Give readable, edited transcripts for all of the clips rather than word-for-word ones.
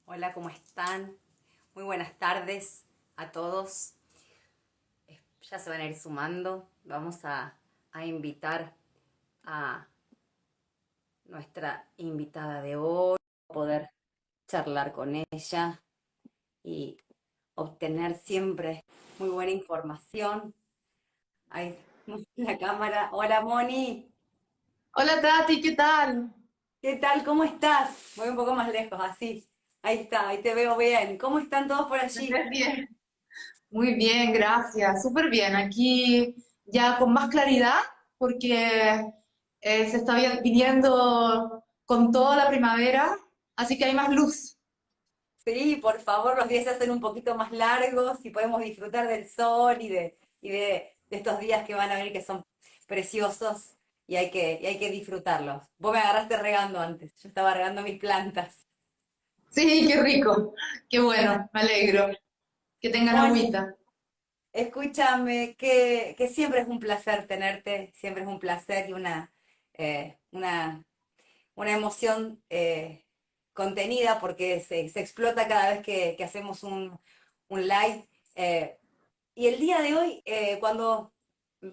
Hola, ¿cómo están? Muy buenas tardes a todos. Ya se van a ir sumando. Vamos a invitar a nuestra invitada de hoy, poder charlar con ella y obtener siempre muy buena información. Ahí, la cámara. Hola, Moni. Hola Tati, ¿qué tal? ¿Qué tal? ¿Cómo estás? Voy un poco más lejos, así. Ahí está, ahí te veo bien. ¿Cómo están todos por ¿Me allí? ves bien? Muy bien, gracias. Súper bien. Aquí ya con más claridad porque se está viniendo con toda la primavera, así que hay más luz. Sí, por favor, los días se hacen un poquito más largos y podemos disfrutar del sol y de estos días que van a venir que son preciosos y hay que disfrutarlos. Vos me agarraste regando antes, yo estaba regando mis plantas. Sí, qué rico. Qué bueno, me alegro. Que tengan Moni, agüita. escúchame, que siempre es un placer tenerte, siempre es un placer y eh, una, una emoción contenida porque se explota cada vez que hacemos un live. Y el día de hoy, cuando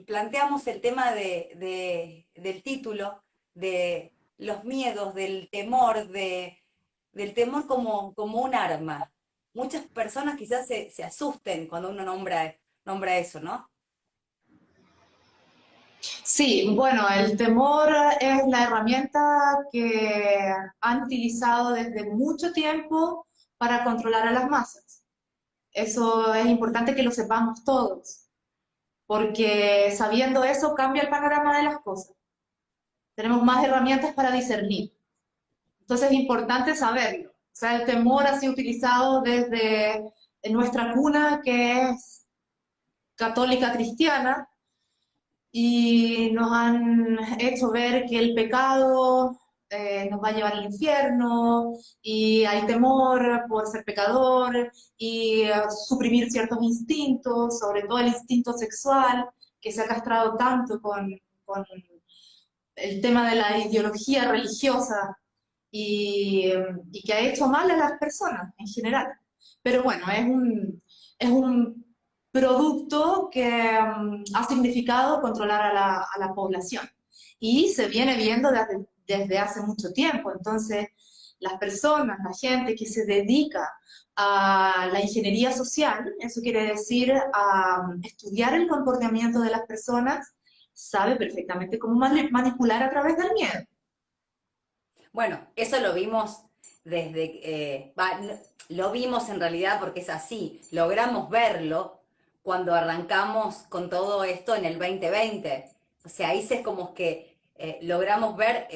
planteamos el tema del título, de los miedos, del temor como un arma, muchas personas quizás se asusten cuando uno nombra eso, ¿no? Sí, bueno, el temor es la herramienta que han utilizado desde mucho tiempo para controlar a las masas. Eso es importante que lo sepamos todos, porque sabiendo eso cambia el panorama de las cosas. Tenemos más herramientas para discernir. Entonces es importante saberlo. O sea, el temor ha sido utilizado desde nuestra cuna, que es católica cristiana, y nos han hecho ver que el pecado nos va a llevar al infierno y hay temor por ser pecador y suprimir ciertos instintos, sobre todo el instinto sexual, que se ha castrado tanto con el tema de la ideología religiosa y, y que ha hecho mal a las personas en general. Pero bueno, es un producto que ha significado controlar a la población y se viene viendo desde hace mucho tiempo. Entonces, las personas, la gente que se dedica a la ingeniería social, eso quiere decir a estudiar el comportamiento de las personas, sabe perfectamente cómo manipular a través del miedo. Bueno, eso lo vimos lo vimos en realidad porque es así, logramos verlo cuando arrancamos con todo esto en el 2020. O sea, ahí es como que logramos ver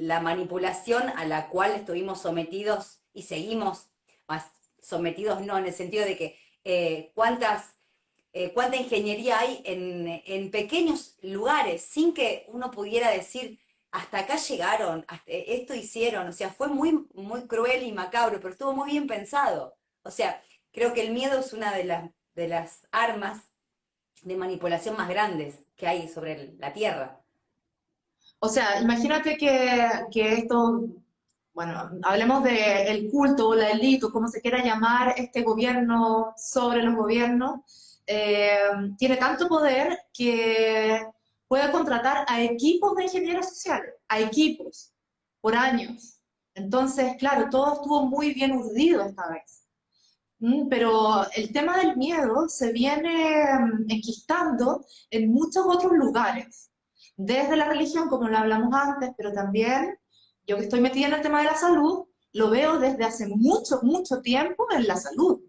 la manipulación a la cual estuvimos sometidos y seguimos más sometidos, no, en el sentido de que cuánta ingeniería hay en pequeños lugares, sin que uno pudiera decir, hasta acá llegaron, esto hicieron, o sea, fue muy cruel y macabro, pero estuvo muy bien pensado. O sea, creo que el miedo es una de las armas de manipulación más grandes que hay sobre la Tierra. O sea, imagínate que esto, bueno, hablemos del culto o la élite, o como se quiera llamar, este gobierno sobre los gobiernos, tiene tanto poder que puede contratar a equipos de ingenieros sociales, a equipos, por años. Entonces, claro, todo estuvo muy bien urdido esta vez. Pero el tema del miedo se viene enquistando en muchos otros lugares, desde la religión, como lo hablamos antes, pero también yo que estoy metida en el tema de la salud, lo veo desde hace mucho, mucho tiempo en la salud.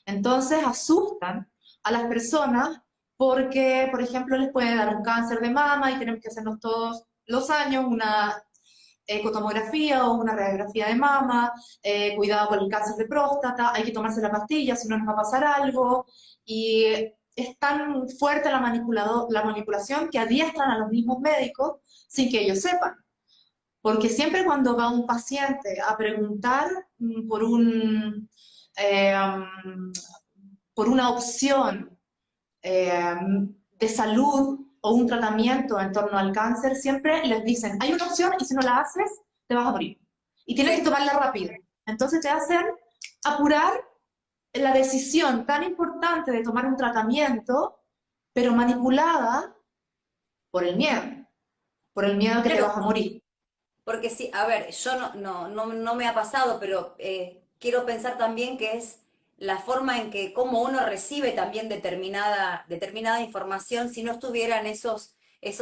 Entonces asustan a las personas porque, por ejemplo, les puede dar un cáncer de mama y tenemos que hacernos todos los años una ecotomografía o una radiografía de mama, cuidado con el cáncer de próstata, hay que tomarse la pastilla si no nos va a pasar algo. Y es tan fuerte la manipulación que adiestran a los mismos médicos sin que ellos sepan. Porque siempre cuando va un paciente a preguntar por eh, por una opción eh, de salud o un tratamiento en torno al cáncer, siempre les dicen, hay una opción y si no la haces, te vas a morir. Y tienes que Sí, tomarla rápido. Entonces te hacen apurar la decisión tan importante de tomar un tratamiento, pero manipulada por el miedo que te Claro, vas a morir. porque sí, a ver, yo no me ha pasado, pero quiero pensar también que es la forma en que cómo uno recibe también determinada información si no estuvieran esos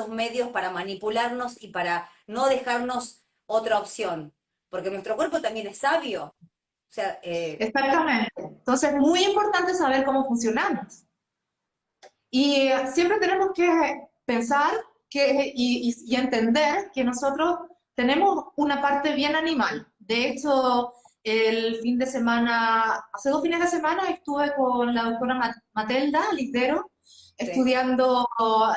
medios para manipularnos y para no dejarnos otra opción. Porque nuestro cuerpo también es sabio. O sea, Exactamente. Entonces es muy importante saber cómo funcionamos. Y siempre tenemos que pensar y entender que nosotros tenemos una parte bien animal. De hecho, el fin de semana, hace 2 fines de semana estuve con la doctora Matelda Lindero sí, estudiando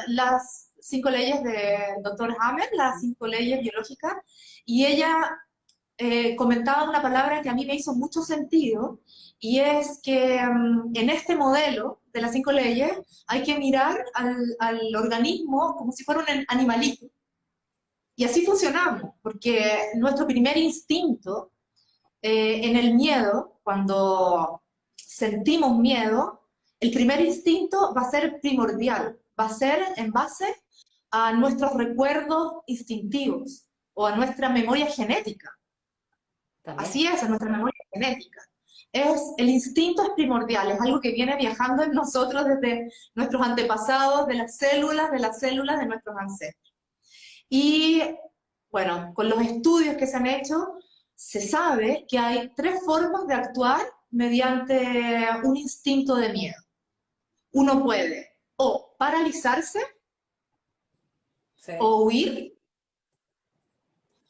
las 5 leyes del doctor Hammer, las 5 leyes biológicas, y ella comentaba una palabra que a mí me hizo mucho sentido, y es que en este modelo de las 5 leyes hay que mirar al organismo como si fuera un animalito. Y así funcionamos, porque nuestro primer instinto en el miedo, cuando sentimos miedo, el primer instinto va a ser primordial, va a ser en base a nuestros recuerdos instintivos o a nuestra memoria genética. también. Así es nuestra memoria genética. El instinto es primordial, es algo que viene viajando en nosotros desde nuestros antepasados, de las células de nuestros ancestros. Y bueno, con los estudios que se han hecho, se sabe que hay 3 formas de actuar mediante un instinto de miedo. Uno puede o paralizarse, Sí. o huir,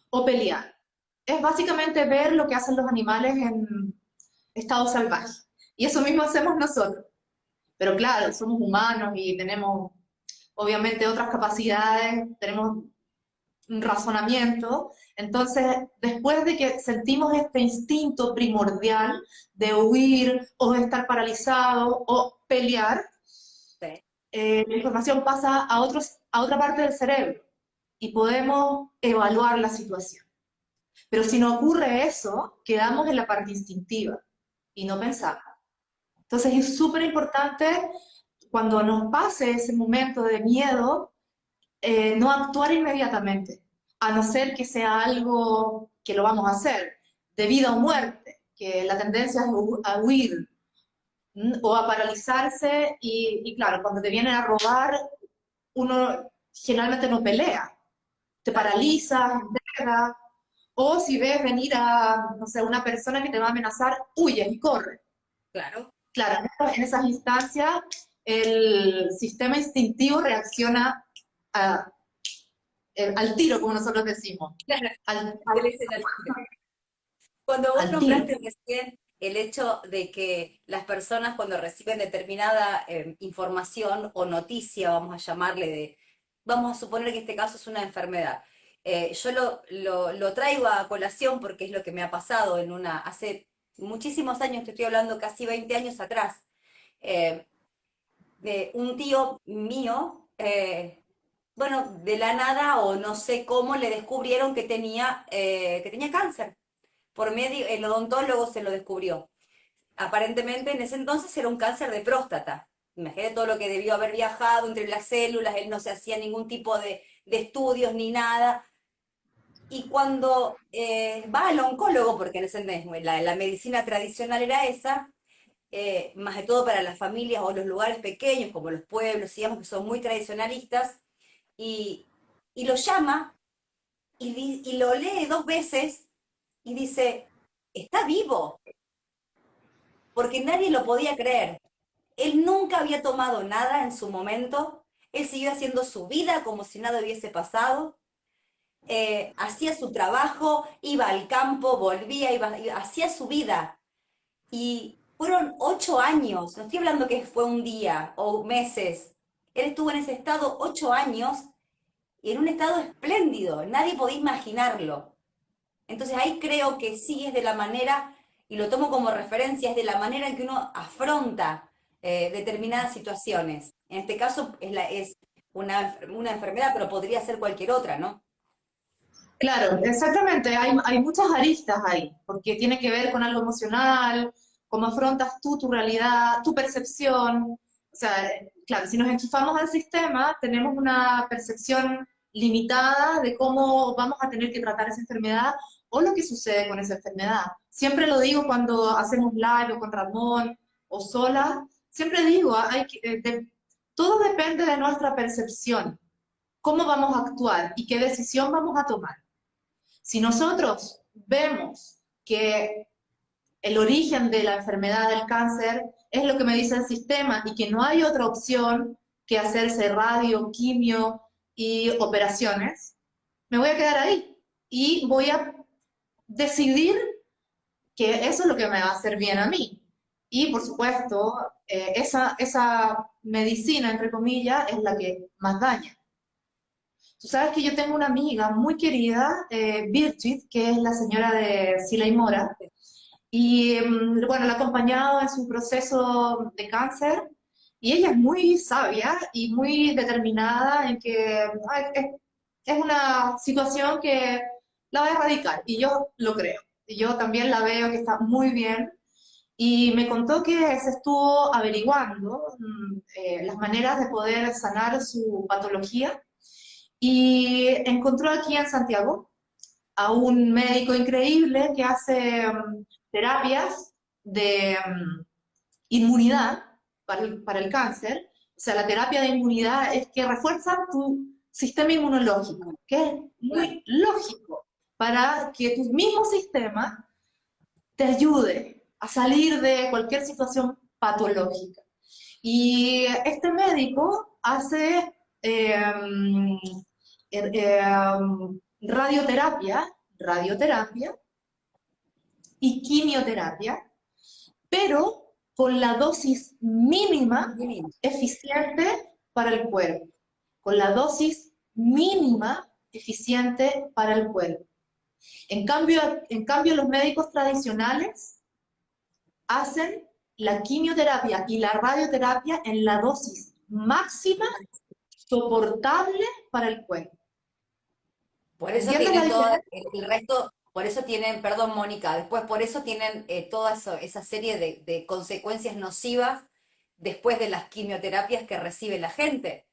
o pelear. Es básicamente ver lo que hacen los animales en estado salvaje. Y eso mismo hacemos nosotros. Pero claro, somos humanos y tenemos obviamente otras capacidades, tenemos un razonamiento. Entonces, después de que sentimos este instinto primordial de huir o de estar paralizado o pelear, Sí. la información pasa a otra parte del cerebro y podemos evaluar la situación. Pero si no ocurre eso, quedamos en la parte instintiva y no pensamos. Entonces es súper importante cuando nos pase ese momento de miedo, no actuar inmediatamente, a no ser que sea algo que lo vamos a hacer, de vida o muerte, que la tendencia es a huir o a paralizarse y claro, cuando te vienen a robar, uno generalmente no pelea, te Claro, paralizas, entregas, o si ves venir a, no sé, una persona que te va a amenazar, huyes y corres. claro. Claro, en esas instancias el sistema instintivo reacciona a- al tiro, como nosotros decimos, Claro, al, se le dice al tiro. Cuando vos al tiro. nombraste recién el hecho de que las personas cuando reciben determinada información o noticia, vamos a llamarle vamos a suponer que este caso es una enfermedad. Yo lo traigo a colación porque es lo que me ha pasado hace muchísimos años, te estoy hablando casi 20 años atrás, eh, de un tío mío, bueno, de la nada o no sé cómo le descubrieron que tenía cáncer por medio, el odontólogo se lo descubrió. Aparentemente en ese entonces era un cáncer de próstata. Imagínate todo lo que debió haber viajado entre las células, él no se hacía ningún tipo de estudios ni nada. Y cuando va al oncólogo, porque en ese entonces la medicina tradicional era esa, más de todo para las familias o los lugares pequeños, como los pueblos, digamos que son muy tradicionalistas, y, y lo llama y lo lee 2 veces y dice, está vivo, porque nadie lo podía creer. Él nunca había tomado nada en su momento, él siguió haciendo su vida como si nada hubiese pasado, hacía su trabajo, iba al campo, volvía, hacía su vida. Y fueron 8 años, no estoy hablando que fue un día o meses, él estuvo en ese estado 8 años y en un estado espléndido, nadie podía imaginarlo. Entonces ahí creo que sí es de la manera, y lo tomo como referencia, es de la manera en que uno afronta determinadas situaciones. En este caso es una enfermedad, pero podría ser cualquier otra, ¿no? Claro, exactamente. Hay muchas aristas ahí, porque tiene que ver con algo emocional, cómo afrontas tú tu realidad, tu percepción. O sea, claro, si nos enchufamos al sistema, tenemos una percepción limitada de cómo vamos a tener que tratar esa enfermedad o lo que sucede con esa enfermedad. Siempre lo digo cuando hacemos live o con Ramón o sola, siempre digo, todo depende de nuestra percepción, cómo vamos a actuar y qué decisión vamos a tomar. Si nosotros vemos que el origen de la enfermedad del cáncer es lo que me dice el sistema y que no hay otra opción que hacerse radio, quimio y operaciones, me voy a quedar ahí y voy a decidir que eso es lo que me va a hacer bien a mí. Y por supuesto, esa medicina, entre comillas, es la que más daña. Tú sabes que yo tengo una amiga muy querida, Birgit, que es la señora de Sila y Mora, y bueno, la he acompañado en su proceso de cáncer, y ella es muy sabia y muy determinada en que es una situación que la va a erradicar, y yo lo creo. Y yo también la veo que está muy bien, y me contó que se estuvo averiguando las maneras de poder sanar su patología y encontró aquí en Santiago a un médico increíble que hace terapias de inmunidad para el cáncer. O sea, la terapia de inmunidad es que refuerza tu sistema inmunológico, que es Claro. muy lógico para que tu mismo sistema te ayude a salir de cualquier situación patológica. Y este médico hace radioterapia y quimioterapia, pero con la dosis mínima Divino. eficiente para el cuerpo. Con la dosis mínima eficiente para el cuerpo. En cambio, los médicos tradicionales hacen la quimioterapia y la radioterapia en la dosis máxima soportable para el cuerpo. Por eso ¿Entiendes la tienen todo diferencia? el resto, por eso tienen, perdón Mónica, después por eso tienen toda esa serie de consecuencias nocivas después de las quimioterapias que recibe la gente,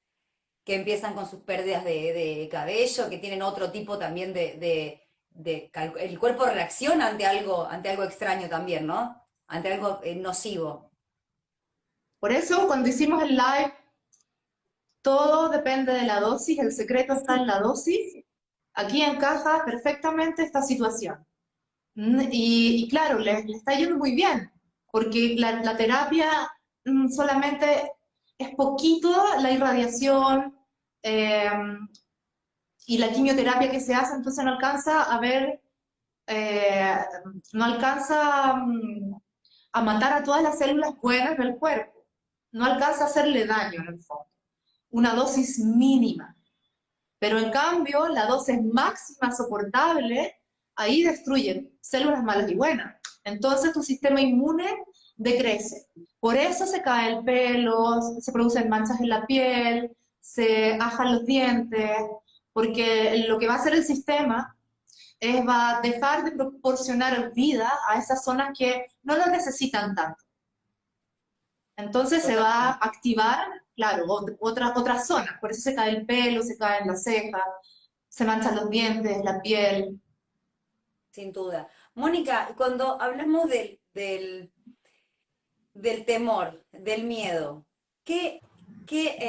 que empiezan con sus pérdidas de cabello, que tienen otro tipo también el cuerpo reacciona ante algo extraño también, ¿no? Ante algo nocivo. Por eso, cuando hicimos el live, todo depende de la dosis, el secreto está en la dosis. Aquí encaja perfectamente esta situación. Y claro, le está yendo muy bien, porque la terapia solamente es poquito la irradiación eh, y la quimioterapia que se hace, entonces no alcanza a ver, eh, no alcanza a matar a todas las células buenas del cuerpo, no alcanza a hacerle daño en el fondo, una dosis mínima. Pero en cambio, la dosis máxima soportable, ahí destruyen células malas y buenas. Entonces tu sistema inmune decrece. Por eso se cae el pelo, se producen manchas en la piel, se ajan los dientes, porque lo que va a hacer el sistema va a dejar de proporcionar vida a esas zonas que no lo necesitan tanto. Entonces se va a Totalmente. activar, claro, otras zonas. Por eso se cae el pelo, se caen las cejas, se manchan los dientes, la piel. Sin duda. Mónica, cuando hablamos del temor, del miedo,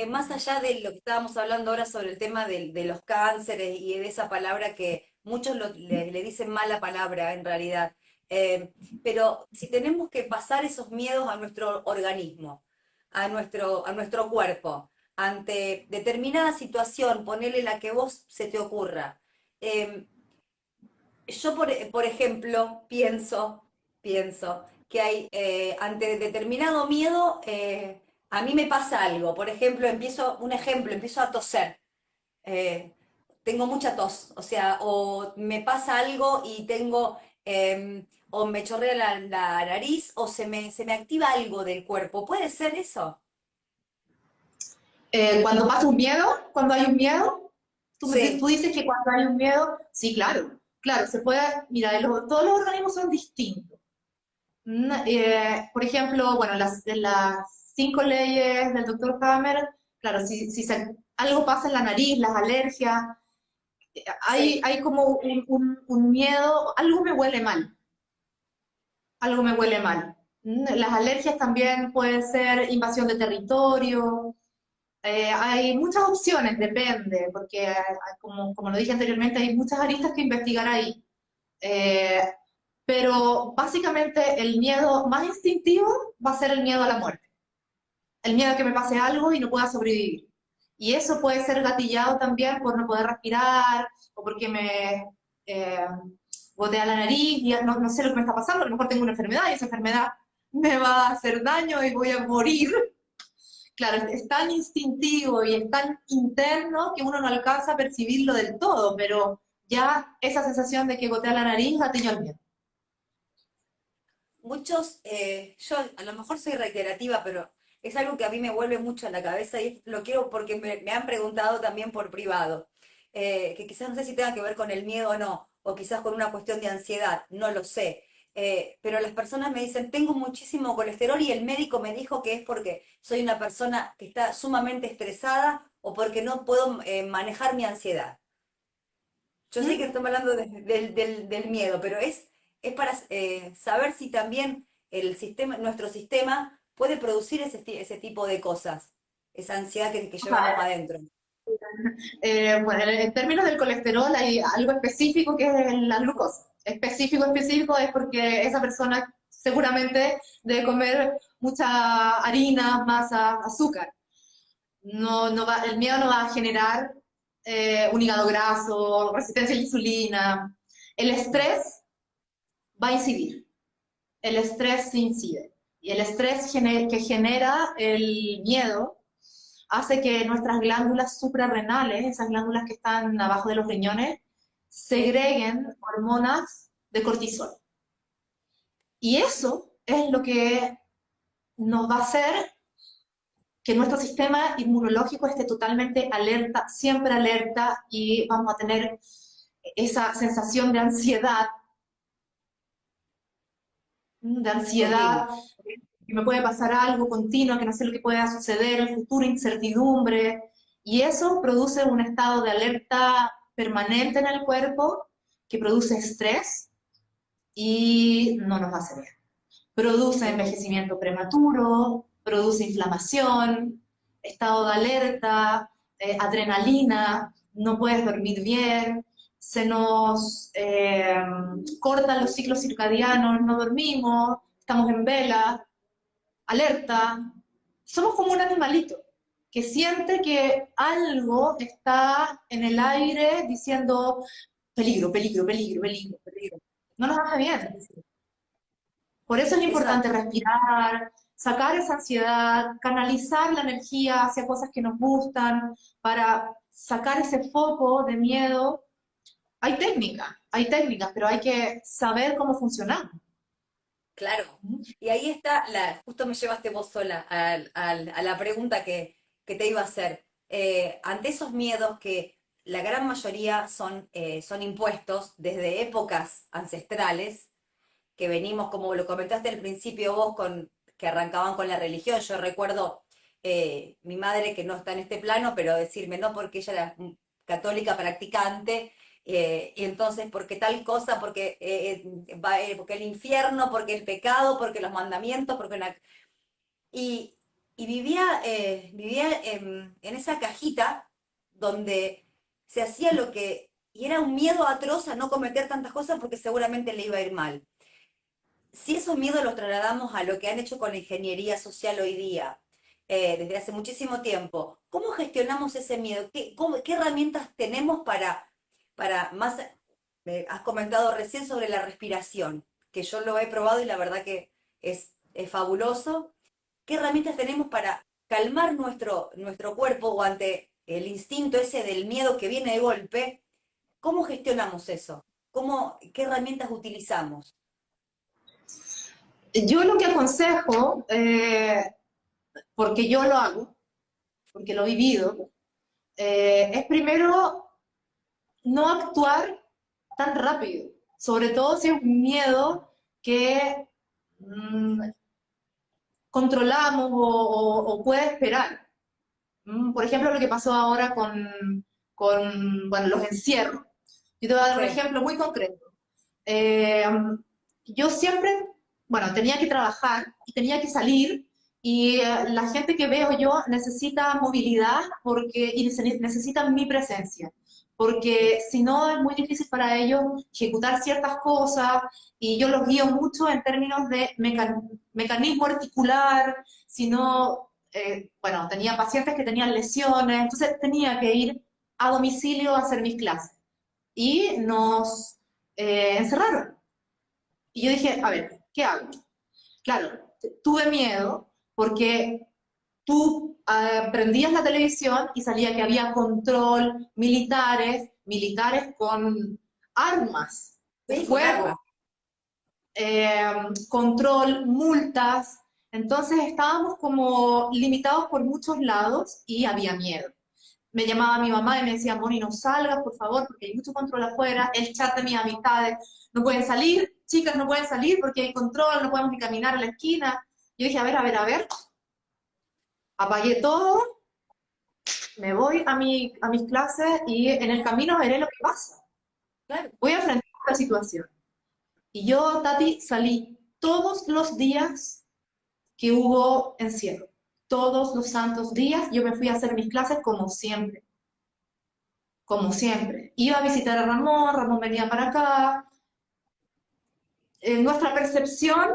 más allá de lo que estábamos hablando ahora sobre el tema de los cánceres y de esa palabra que muchos le dicen mala palabra en realidad, pero si tenemos que pasar esos miedos a nuestro organismo, a nuestro cuerpo, ante determinada situación, ponele la que vos se te ocurra, eh, yo, por ejemplo, pienso que hay, ante determinado miedo, a mí me pasa algo. Por ejemplo, empiezo a toser. eh, Tengo mucha tos, o sea, o me pasa algo y o me chorrea la nariz, o se me activa algo del cuerpo. ¿Puede ser eso? Cuando pasa un miedo, cuando hay un miedo, Tú Sí, dices que cuando hay un miedo, sí, claro, claro, se puede, mira, todos los organismos son distintos. Por ejemplo, bueno, de las 5 leyes del doctor Hammer, claro, algo pasa en la nariz, las alergias, sí, hay como un miedo, algo me huele mal. Las alergias también pueden ser invasión de territorio, hay muchas opciones, depende, porque como lo dije anteriormente, hay muchas aristas que investigar ahí. Eh, pero básicamente el miedo más instintivo va a ser el miedo a la muerte, el miedo a que me pase algo y no pueda sobrevivir. Y eso puede ser gatillado también por no poder respirar o porque me eh, gotea la nariz y no sé lo que me está pasando, a lo mejor tengo una enfermedad y esa enfermedad me va a hacer daño y voy a morir. Claro, es tan instintivo y es tan interno que uno no alcanza a percibirlo del todo, pero ya esa sensación de que gotea la nariz gatilla el miedo. muchos, yo a lo mejor soy reiterativa, pero es algo que a mí me vuelve mucho a la cabeza y lo quiero porque me han preguntado también por privado, que quizás no sé si tenga que ver con el miedo o no, o quizás con una cuestión de ansiedad, no lo sé. Pero las personas me dicen, tengo muchísimo colesterol y el médico me dijo que es porque soy una persona que está sumamente estresada o porque no puedo manejar mi ansiedad. Yo sé que ¿Mm? estamos hablando del miedo, pero es para saber si también el sistema, nuestro sistema puede producir ese tipo de cosas, esa ansiedad que llevamos Ajá. adentro. Bueno, en términos del colesterol hay algo específico que es la glucosa. Específico es porque esa persona seguramente debe comer mucha harina, masa, azúcar. El miedo no va a generar un hígado graso, resistencia a la insulina. El estrés va a incidir. El estrés incide. Y el estrés que genera el miedo hace que nuestras glándulas suprarrenales, esas glándulas que están abajo de los riñones, ¿Sí? segreguen hormonas de cortisol. Y eso es lo que nos va a hacer que nuestro sistema inmunológico esté totalmente alerta, siempre alerta, y vamos a tener esa sensación de Continua. ansiedad, que me puede pasar algo continuo, que no sé lo que pueda suceder, el futuro, incertidumbre, y eso produce un estado de alerta permanente en el cuerpo que produce estrés y no nos hace bien. Produce Sí. envejecimiento prematuro, produce inflamación, estado de alerta, adrenalina, no puedes dormir bien, se nos cortan los ciclos circadianos, no dormimos, estamos en vela, alerta. Somos como un animalito que siente que algo está en el aire diciendo peligro, peligro, peligro, peligro. Peligro. No nos hace Sí, bien. sí. Por eso es Eso, importante respirar, sacar esa ansiedad, canalizar la energía hacia cosas que nos gustan, para sacar ese foco de miedo. Hay técnicas, pero hay que saber cómo funcionar. claro. Y ahí está, justo me llevaste vos sola a la pregunta que te iba a hacer. Ante esos miedos que la gran mayoría son impuestos desde épocas ancestrales, que venimos, como lo comentaste al principio vos, que arrancaban con la religión. Yo recuerdo mi madre, que no está en este plano, pero decirme, no, porque ella era católica practicante, y entonces, porque tal cosa, porque el infierno, porque el pecado, porque los mandamientos, y, y vivía en esa cajita donde se hacía lo que, y era un miedo atroz a no cometer tantas cosas porque seguramente le iba a ir mal. Si esos miedos los trasladamos a lo que han hecho con la ingeniería social hoy día, desde hace muchísimo tiempo, ¿cómo gestionamos ese miedo? ¿Qué herramientas tenemos para más? Has comentado recién sobre la respiración, que yo lo he probado y la verdad que es fabuloso. ¿Qué herramientas tenemos para calmar nuestro cuerpo o ante el instinto ese del miedo que viene de golpe? ¿Cómo gestionamos eso? ¿Qué herramientas utilizamos? Yo lo que aconsejo, porque yo lo hago, porque lo he vivido, es primero, no actuar tan rápido, sobre todo si es un miedo que controlamos o puede esperar. Por ejemplo, lo que pasó ahora bueno, los encierros. Yo te voy a dar un Sí, ejemplo muy concreto. Eh, yo siempre, bueno, tenía que trabajar y tenía que salir y la gente que veo yo necesita movilidad y necesita mi presencia, porque si no es muy difícil para ellos ejecutar ciertas cosas y yo los guío mucho en términos de mecanismo articular, si no, bueno, tenía pacientes que tenían lesiones, entonces tenía que ir a domicilio a hacer mis clases y nos encerraron. Y yo dije, a ver, ¿qué hago? Claro, tuve miedo porque tú prendías la televisión y salía que había control, militares con armas de sí, con fuego, armas. control, multas. Entonces estábamos como limitados por muchos lados y había miedo. Me llamaba mi mamá y me decía, Moni, no salgas, por favor, porque hay mucho control afuera. El chat de mis amistades, no pueden salir, chicas no pueden salir porque hay control, no podemos ni caminar a la esquina. Yo dije, a ver, apagué todo, me voy a mis clases y en el camino veré lo que pasa. Claro, Voy a enfrentar la situación. Y yo, Tati, salí todos los días que hubo encierro. Todos los santos días yo me fui a hacer mis clases como siempre. Como siempre. Iba a visitar a Ramón, Ramón venía para acá. Nuestra percepción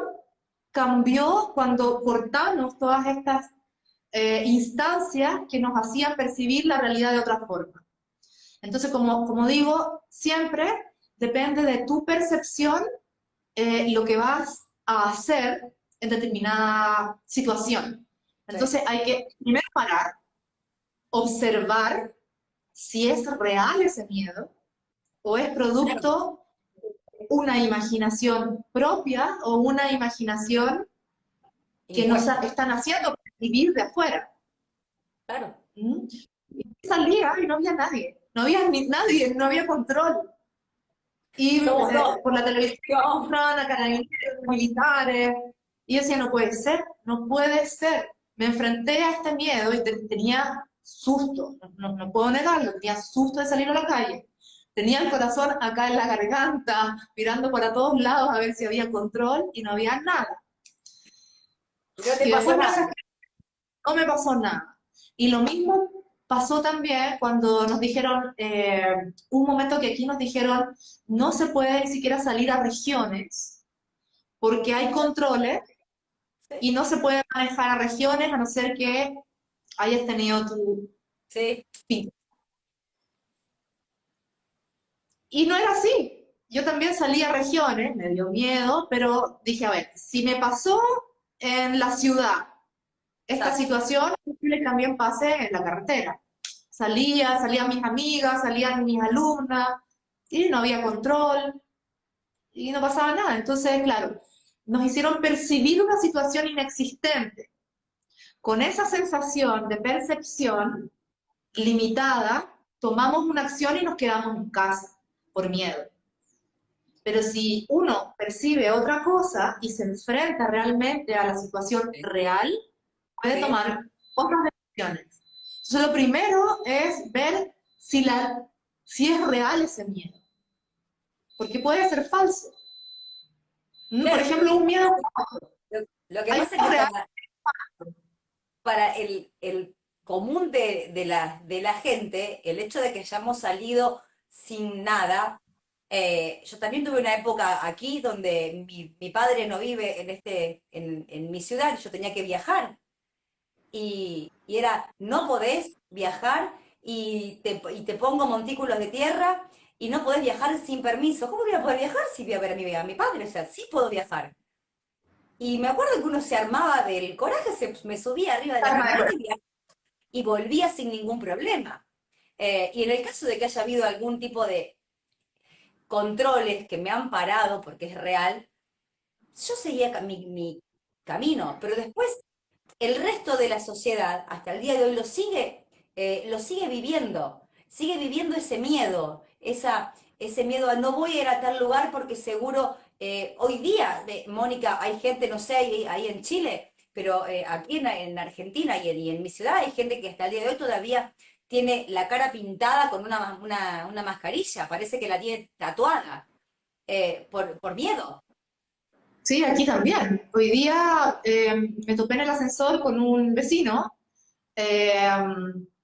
cambió cuando cortamos todas estas instancias que nos hacían percibir la realidad de otra forma. Entonces, como digo, siempre depende de tu percepción lo que vas a hacer en determinada situación. sí, Entonces, hay que primero parar, observar si es real ese miedo o es claro, producto de una imaginación propia o una imaginación que nos impuesto, están haciendo percibir de afuera. claro. ¿Mm? Y salía y no había nadie, no había ni nadie, no había control. Y Somos dos. por la televisión mostraban a carabineros, militares, y yo decía, no puede ser, no puede ser. Me enfrenté a este miedo y tenía susto, no puedo negarlo, tenía susto de salir a la calle. Tenía el corazón acá en la garganta, mirando para todos lados a ver si había control y no había nada. Y no te Y pasó después nada. no me pasó nada. Y lo mismo pasó también cuando nos dijeron, un momento que aquí nos dijeron, no se puede ni siquiera salir a regiones porque hay controles Sí, y no se puede manejar a regiones a no ser que hayas tenido tu sí, pico. Y no era así. Yo también salí a regiones, me dio miedo, pero dije, a ver, si me pasó en la ciudad esta exacto. situación, es posible que también pase en la carretera. Salían mis amigas, salían mis alumnas, y no había control, y no pasaba nada. Entonces, claro, nos hicieron percibir una situación inexistente. Con esa sensación de percepción limitada, tomamos una acción y nos quedamos en casa por miedo. Pero si uno percibe otra cosa y se enfrenta realmente a la situación Sí, real, puede sí. tomar otras decisiones. Entonces, lo primero es ver si es real ese miedo, porque puede ser falso. Por Claro, ejemplo, un miedo, lo que hay pasa es miedo que real. para el común de la gente, el hecho de que hayamos salido sin nada, yo también tuve una época aquí donde mi padre no vive en mi ciudad, y yo tenía que viajar. Y era, no podés viajar y te pongo montículos de tierra y no podés viajar sin permiso. ¿Cómo voy a poder viajar si voy a ver a mi padre? O sea, sí puedo viajar. Y me acuerdo que uno se armaba del coraje, me subía arriba de la camioneta y volvía sin ningún problema. Y en el caso de que haya habido algún tipo de controles que me han parado porque es real, yo seguía mi camino, pero después el resto de la sociedad hasta el día de hoy lo sigue viviendo ese miedo. ese miedo a no voy a ir a tal lugar porque seguro hoy día, Mónica, hay gente, no sé, ahí en Chile, pero aquí en Argentina y en mi ciudad hay gente que hasta el día de hoy todavía tiene la cara pintada con una mascarilla, parece que la tiene tatuada, por miedo. Sí, aquí también. Hoy día me topé en el ascensor con un vecino eh,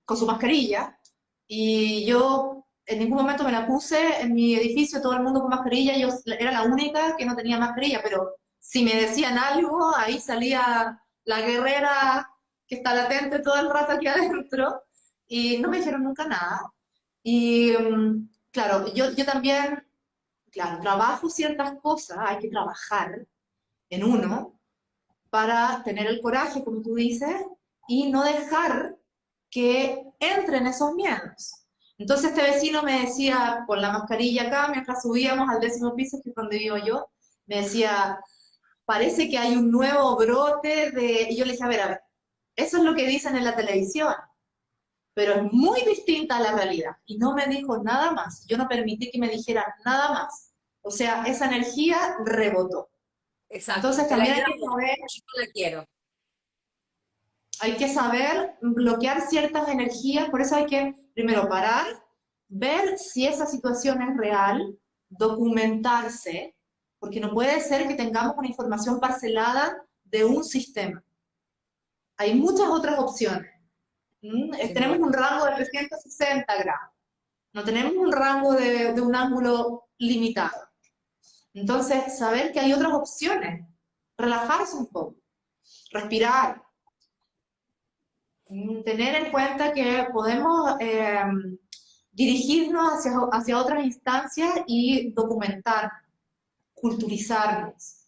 con su mascarilla y yo en ningún momento me la puse en mi edificio, todo el mundo con mascarilla, yo era la única que no tenía mascarilla, pero si me decían algo, ahí salía la guerrera que está latente todo el rato aquí adentro y no me dijeron nunca nada. Y claro, yo también, claro, trabajo ciertas cosas, hay que trabajar en uno para tener el coraje, como tú dices, y no dejar que entren esos miedos. Entonces este vecino me decía, con la mascarilla acá, mientras subíamos al 10.º piso, que es donde vivo yo, me decía, parece que hay un nuevo brote de... Y yo le dije, a ver, eso es lo que dicen en la televisión, pero es muy distinta a la realidad. Y no me dijo nada más, yo no permití que me dijera nada más. O sea, esa energía rebotó. Exacto, Entonces te la también quiero vos, yo no la quiero. hay que saber bloquear ciertas energías, por eso hay que primero parar, ver si esa situación es real, documentarse, porque no puede ser que tengamos una información parcelada de un sistema. Hay muchas otras opciones. Sin Tenemos duda. un rango de 360 grados, no tenemos un rango de un ángulo limitado. Entonces, saber que hay otras opciones, relajarse un poco, respirar, tener en cuenta que podemos dirigirnos hacia otras instancias y documentar, culturizarnos.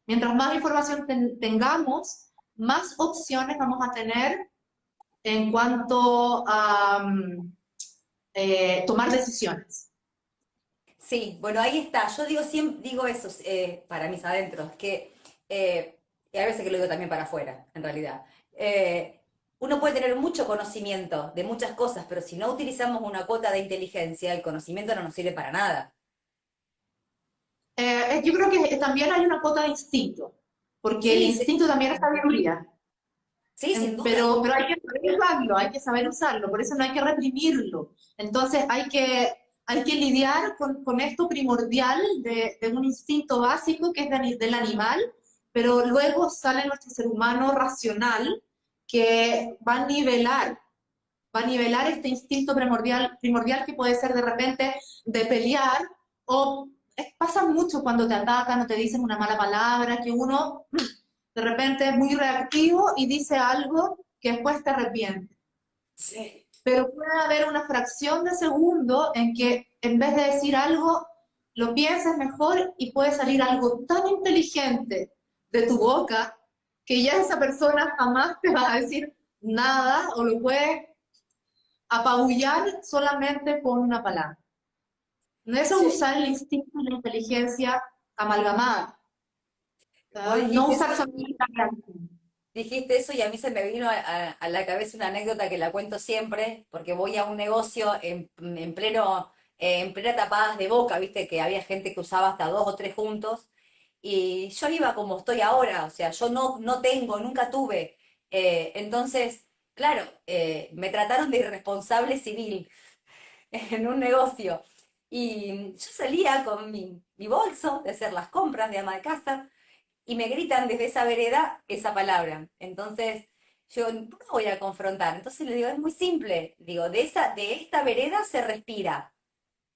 Mientras más información tengamos, más opciones vamos a tener en cuanto a tomar decisiones. Sí, bueno, ahí está. Yo digo siempre, digo eso para mis adentros, que, y a veces que lo digo también para afuera, en realidad. Uno puede tener mucho conocimiento de muchas cosas, pero si no utilizamos una cuota de inteligencia, el conocimiento no nos sirve para nada. Yo creo que también hay una cuota de instinto, porque el Sí, instinto también es sabiduría. sí, sin duda. Pero hay que saber usarlo, hay que saber usarlo, por eso no hay que reprimirlo. Entonces hay que lidiar con esto primordial de un instinto básico que es del animal, pero luego sale nuestro ser humano racional que va a nivelar este instinto primordial que puede ser de repente de pelear o pasa mucho cuando te atacan o te dicen una mala palabra, que uno de repente es muy reactivo y dice algo que después te arrepiente. Sí. Pero puede haber una fracción de segundo en que en vez de decir algo, lo pienses mejor y puede salir algo tan inteligente de tu boca que ya esa persona jamás te va a decir nada o lo puede apabullar solamente con una palabra. No es Sí. usar el instinto y la inteligencia amalgamada. Vos No dijiste eso, usar solamente la reacción. dijiste eso y a mí se me vino a la cabeza una anécdota que la cuento siempre, porque voy a un negocio en plena tapadas de boca, viste que había gente que usaba hasta dos o tres juntos, y yo iba como estoy ahora, o sea, yo no tengo, nunca tuve. Entonces, claro, me trataron de irresponsable civil en un negocio. Y yo salía con mi bolso de hacer las compras de ama de casa y me gritan desde esa vereda esa palabra. Entonces, yo no voy a confrontar. Entonces le digo, es muy simple. Digo, de esta vereda se respira.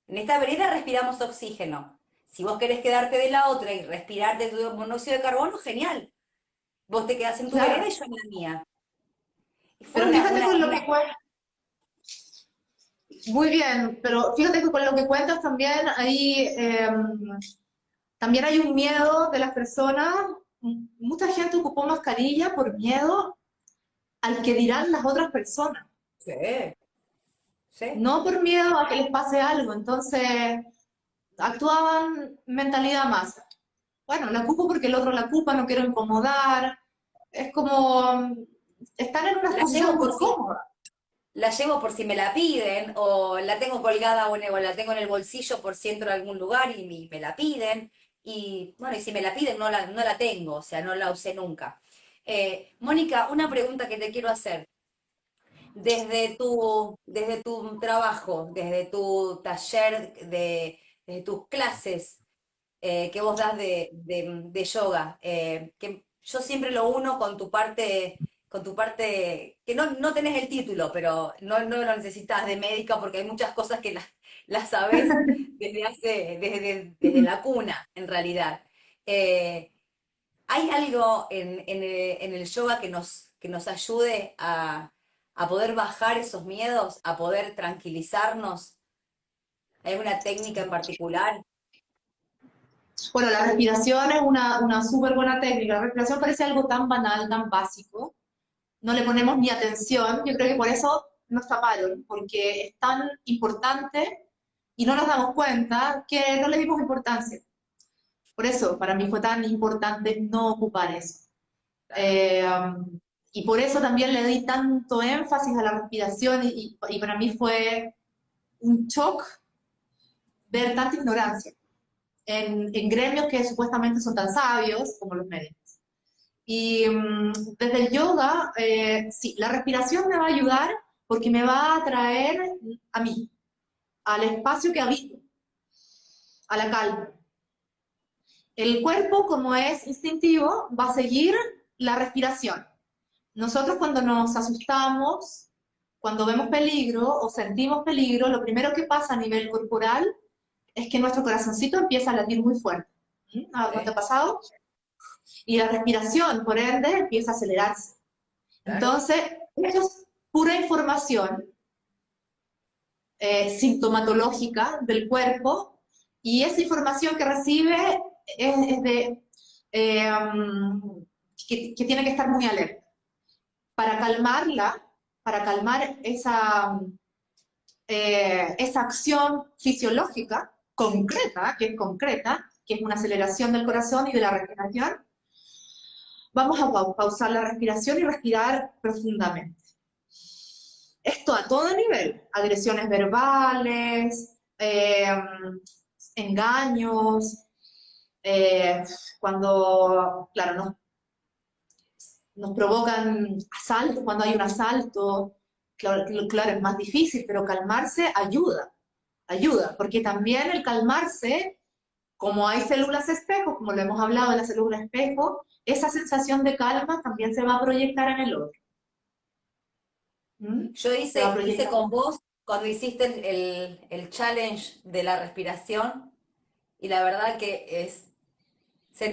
En esta vereda respiramos oxígeno. Si vos querés quedarte de la otra y respirar de tu monóxido de carbono, genial. Vos te quedás en tu vereda Claro, y yo en la mía. Y fue pero fíjate con lo que cuentas, muy bien, pero fíjate que con lo que cuentas también también hay un miedo de las personas. Mucha gente ocupó mascarilla por miedo al que dirán las otras personas, Sí, sí. no por miedo a que les pase algo. Entonces, actuaban mentalidad masa. Bueno, la ocupo porque el otro la ocupa, no quiero incomodar. Es como estar en una La posición llevo muy por sí. cómoda. la llevo por si me la piden, o la tengo colgada o la tengo en el bolsillo por si entro a algún lugar y me la piden. Y bueno, y si me la piden no la tengo, o sea, no la usé nunca. Mónica, una pregunta que te quiero hacer. Desde tu trabajo, desde tu taller, desde tus clases que vos das de yoga, que yo siempre lo uno con tu parte, que no tenés el título, pero no lo necesitas de médica porque hay muchas cosas que las sabés desde la cuna, en realidad. Eh, ¿Hay algo en el yoga que nos ayude a poder bajar esos miedos, a poder tranquilizarnos? ¿Hay alguna técnica en particular? Bueno, la respiración es una súper buena técnica. La respiración parece algo tan banal, tan básico. No le ponemos ni atención. Yo creo que por eso nos taparon, porque es tan importante y no nos damos cuenta que no le dimos importancia. Por eso, para mí fue tan importante no ocupar eso. Claro. Eh, y por eso también le di tanto énfasis a la respiración y para mí fue un shock ver tanta ignorancia en gremios que supuestamente son tan sabios como los médicos. Y desde el yoga, sí, la respiración me va a ayudar porque me va a traer a mí, al espacio que habito, a la calma. El cuerpo, como es instintivo, va a seguir la respiración. Nosotros cuando nos asustamos, cuando vemos peligro o sentimos peligro, lo primero que pasa a nivel corporal es que nuestro corazoncito empieza a latir muy fuerte. ¿No te ha Sí, pasado? Y la respiración, por ende, empieza a acelerarse. claro. Entonces, esto es pura información sintomatológica del cuerpo y esa información que recibe es de eh, que tiene que estar muy alerta. Para calmarla, para calmar esa acción fisiológica concreta, que es una aceleración del corazón y de la respiración, vamos a pausar la respiración y respirar profundamente. Esto a todo nivel, agresiones verbales, engaños, cuando, claro, nos provocan asaltos, cuando hay un asalto, claro, es más difícil, pero calmarse ayuda, porque también el calmarse, como hay células espejo, como lo hemos hablado de las células espejo, esa sensación de calma también se va a proyectar en el otro. ¿Mm? Yo Se va a hice proyectar. con vos cuando hiciste el challenge de la respiración y la verdad que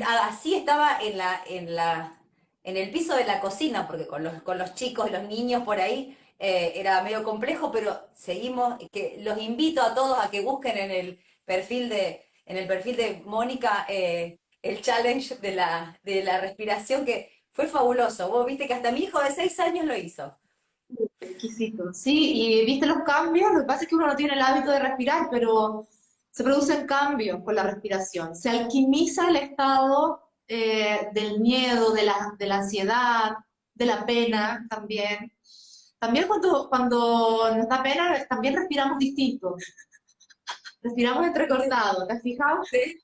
así estaba en el piso de la cocina, porque con los chicos y los niños por ahí era medio complejo, pero seguimos, que los invito a todos a que busquen en el perfil de Mónica el challenge de la respiración, que fue fabuloso. Vos viste que hasta mi hijo de 6 años lo hizo. Exquisito. Sí, y viste los cambios. Lo que pasa es que uno no tiene el hábito de respirar, pero se producen cambios con la respiración. Se alquimiza el estado del miedo, de la ansiedad, de la pena también. También cuando nos da pena, también respiramos distinto. Respiramos entrecortado, ¿te has fijado? Sí.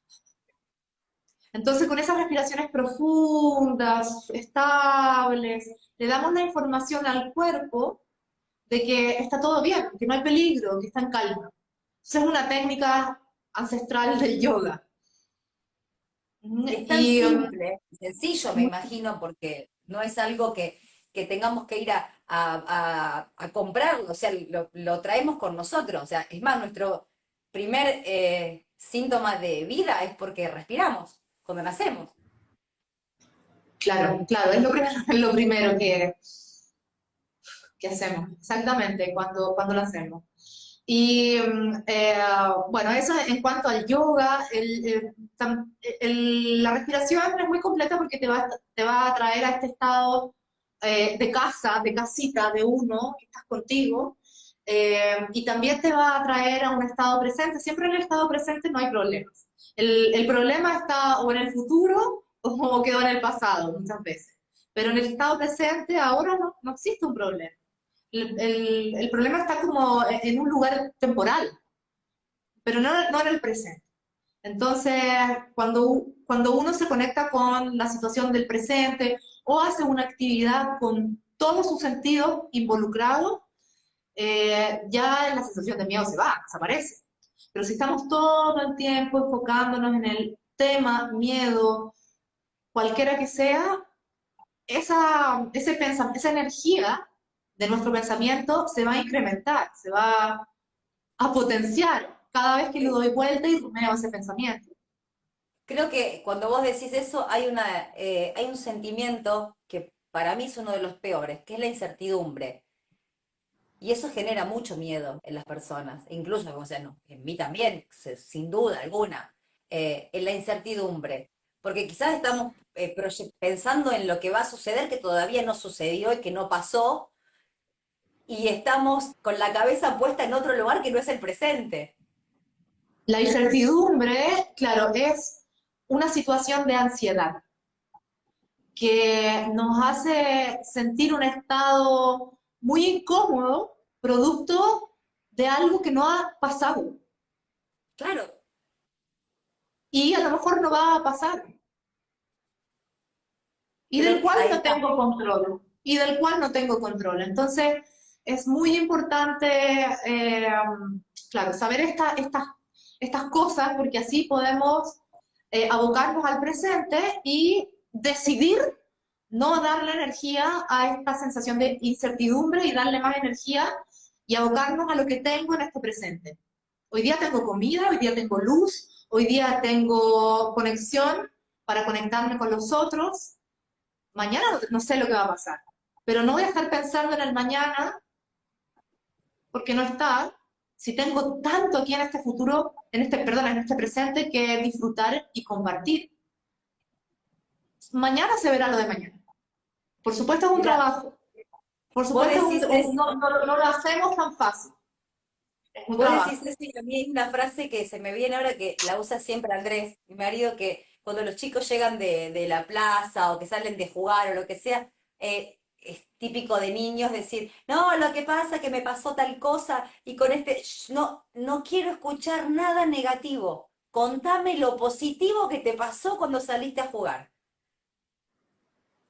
Entonces, con esas respiraciones profundas, estables, le damos la información al cuerpo de que está todo bien, que no hay peligro, que está en calma. Esa es una técnica ancestral del yoga. Y es tan Y simple, sencillo, me imagino, porque no es algo que tengamos que ir a comprarlo, o sea, lo traemos con nosotros. O sea, es más, nuestro primer síntoma de vida es porque respiramos cuando nacemos. claro, claro, es lo primero que hacemos, exactamente, cuando lo hacemos. Y bueno, eso en cuanto al yoga, la respiración es muy completa porque te va a traer a este estado de casa, de casita, de uno, que estás contigo, y también te va a traer a un estado presente. Siempre en el estado presente no hay problemas. El problema está o en el futuro o quedó en el pasado muchas veces. Pero en el estado presente ahora no existe un problema. El problema está como en un lugar temporal, pero no en el presente. Entonces, cuando uno se conecta con la situación del presente o hace una actividad con todos sus sentidos involucrados, ya la sensación de miedo se va, desaparece. Pero si estamos todo el tiempo enfocándonos en el tema miedo, cualquiera que sea, esa energía de nuestro pensamiento se va a incrementar, se va a potenciar cada vez que le doy vuelta y rumeo ese pensamiento. Creo que cuando vos decís eso hay un sentimiento que para mí es uno de los peores, que es la incertidumbre. Y eso genera mucho miedo en las personas, e incluso, o sea, no, en mí también, sin duda alguna, en la incertidumbre. Porque quizás estamos pensando en lo que va a suceder, que todavía no sucedió y que no pasó, y estamos con la cabeza puesta en otro lugar que no es el presente. La incertidumbre, claro, es una situación de ansiedad que nos hace sentir un estado muy incómodo, producto de algo que no ha pasado Claro, y a lo mejor no va a pasar y creo del que cual ahí no está. tengo control y del cual no tengo control. Entonces, es muy importante, claro, saber estas cosas porque así podemos abocarnos al presente y decidir no darle energía a esta sensación de incertidumbre y darle más energía y abocarnos a lo que tengo en este presente. Hoy día tengo comida, hoy día tengo luz, hoy día tengo conexión para conectarme con los otros. Mañana no sé lo que va a pasar, pero no voy a estar pensando en el mañana porque no está, si tengo tanto aquí en este futuro, perdón, en este presente que disfrutar y compartir. Mañana se verá lo de mañana. Por supuesto es un Mira, trabajo, por vos supuesto decís eso, no lo hacemos tan fácil, es un vos decís trabajo. eso y a mí hay una frase que se me viene ahora que la usa siempre Andrés, mi marido, que cuando los chicos llegan de la plaza o que salen de jugar o lo que sea, es típico de niños decir, no, lo que pasa es que me pasó tal cosa y con no, no quiero escuchar nada negativo. Contame lo positivo que te pasó cuando saliste a jugar.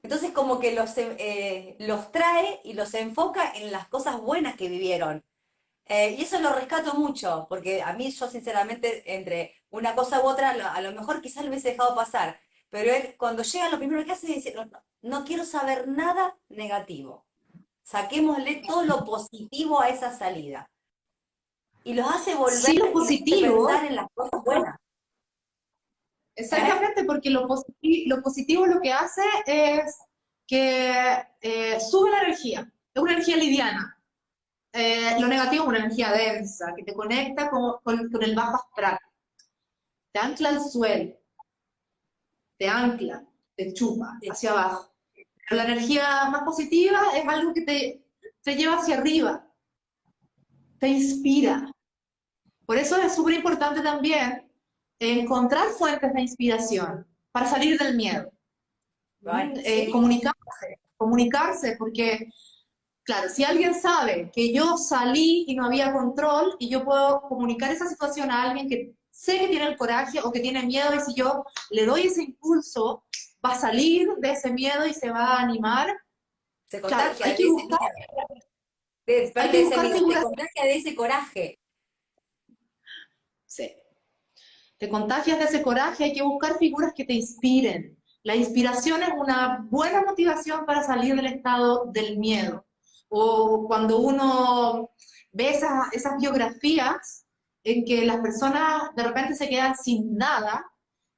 Entonces como que los trae y los enfoca en las cosas buenas que vivieron. Y eso lo rescato mucho, porque a mí yo sinceramente entre una cosa u otra a lo mejor quizás lo hubiese dejado pasar, pero él cuando llega lo primero que hace es decir, no, no quiero saber nada negativo, saquémosle todo lo positivo a esa salida. Y los hace volver Sí, lo y los hace positivo, pensar en las cosas buenas. ¿Eh? exactamente, porque lo positivo lo que hace es que sube la energía, es una energía liviana. Lo negativo es una energía densa, que te conecta con el bajo astral, te ancla al suelo, te ancla, te chupa Sí. hacia abajo. Pero la energía más positiva es algo que te lleva hacia arriba, te inspira. Por eso es súper importante también encontrar fuentes de inspiración para salir del miedo. Ay, sí, Comunicarse, porque, claro, si alguien sabe que yo salí y no había control y yo puedo comunicar esa situación a alguien que sé que tiene el coraje o que tiene miedo y si yo le doy ese impulso, va a salir de ese miedo y se va a animar. se Claro, contagia de ese miedo, hay parte que de ese buscar miedo, te figuras, contagia de ese coraje. sí, te contagias de ese coraje, hay que buscar figuras que te inspiren. La inspiración es una buena motivación para salir del estado del miedo. O cuando uno ve esas biografías en que las personas de repente se quedan sin nada,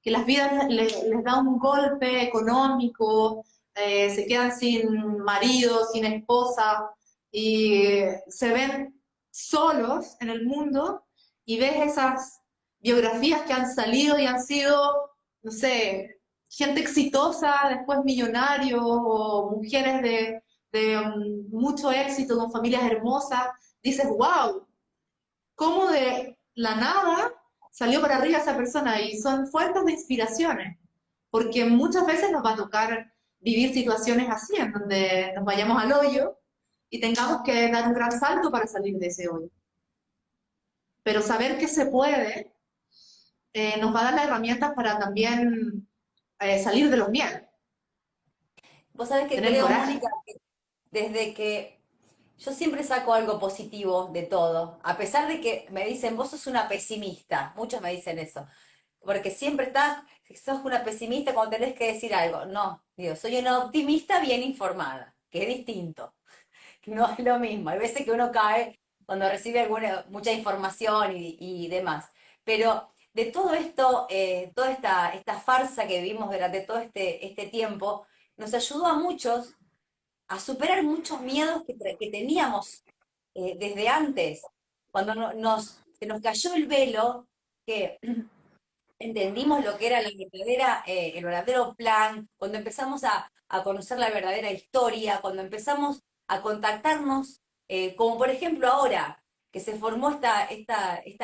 que las vidas les da un golpe económico, se quedan sin marido, sin esposa, y se ven solos en el mundo, y ves esas biografías que han salido y han sido, no sé, gente exitosa, después millonarios, o mujeres de mucho éxito, con familias hermosas, dices, wow, cómo de la nada salió para arriba esa persona, y son fuentes de inspiraciones, porque muchas veces nos va a tocar vivir situaciones así, en donde nos vayamos al hoyo, y tengamos que dar un gran salto para salir de ese hoyo. Pero saber que se puede nos va a dar las herramientas para también salir de los miedos, Vos sabés que tener creo, coraje. Mónica, que desde que yo siempre saco algo positivo de todo, a pesar de que me dicen, vos sos una pesimista, muchos me dicen eso, porque siempre estás, sos una pesimista cuando tenés que decir algo. No, digo, soy una optimista bien informada, que es distinto, no es lo mismo. Hay veces que uno cae cuando recibe mucha información y demás. Pero de todo esto, toda esta farsa que vivimos durante todo este tiempo, nos ayudó a muchos a superar muchos miedos que teníamos desde antes. Cuando se nos cayó el velo, que entendimos lo que era el verdadero plan, cuando empezamos a conocer la verdadera historia, cuando empezamos a contactarnos, como por ejemplo ahora, que se formó esta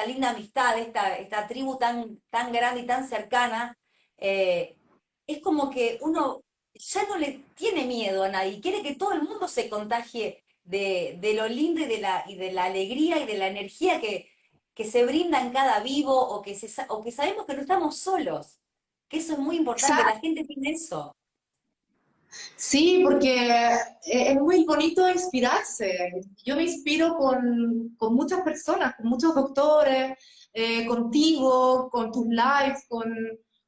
linda amistad, esta tribu tan grande y tan cercana, eh, es como que uno ya no le tiene miedo a nadie, quiere que todo el mundo se contagie de lo lindo y de la alegría y de la energía que se brinda en cada vivo o que sabemos que no estamos solos, que eso es muy importante, la gente tiene eso. Sí, porque es muy bonito inspirarse. Yo me inspiro con muchas personas, con muchos doctores, contigo, con tus lives, con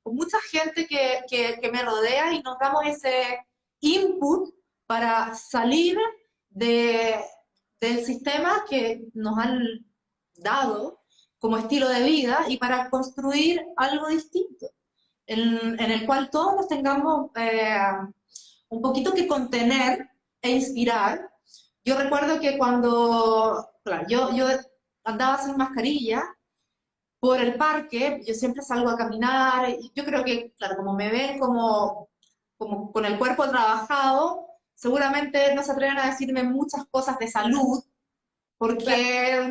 mucha gente que me rodea y nos damos ese input para salir de, del sistema que nos han dado como estilo de vida y para construir algo distinto, en el cual todos nos tengamos un poquito que contener e inspirar. Yo recuerdo que cuando, claro, yo andaba sin mascarilla por el parque, yo siempre salgo a caminar, y yo creo que, claro, como me ven como con el cuerpo trabajado, seguramente no se atreven a decirme muchas cosas de salud, Claro. porque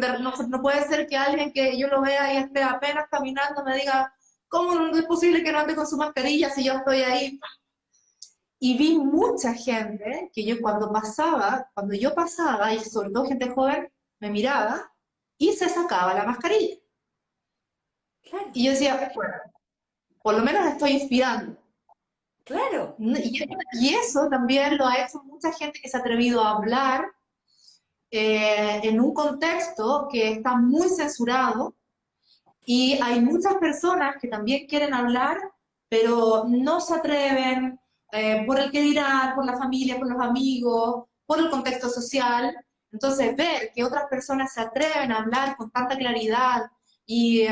no puede ser que alguien que yo lo vea y esté apenas caminando me diga, ¿cómo es posible que no ande con su mascarilla si yo estoy ahí? Y vi mucha gente que yo cuando yo pasaba, y sobre todo gente joven, me miraba y se sacaba la mascarilla. Claro, Y yo decía, bueno, por lo menos estoy inspirando. claro. Y eso también lo ha hecho mucha gente que se ha atrevido a hablar en un contexto que está muy censurado y hay muchas personas que también quieren hablar, pero no se atreven por el que dirán, por la familia, por los amigos, por el contexto social. Entonces, ver que otras personas se atreven a hablar con tanta claridad y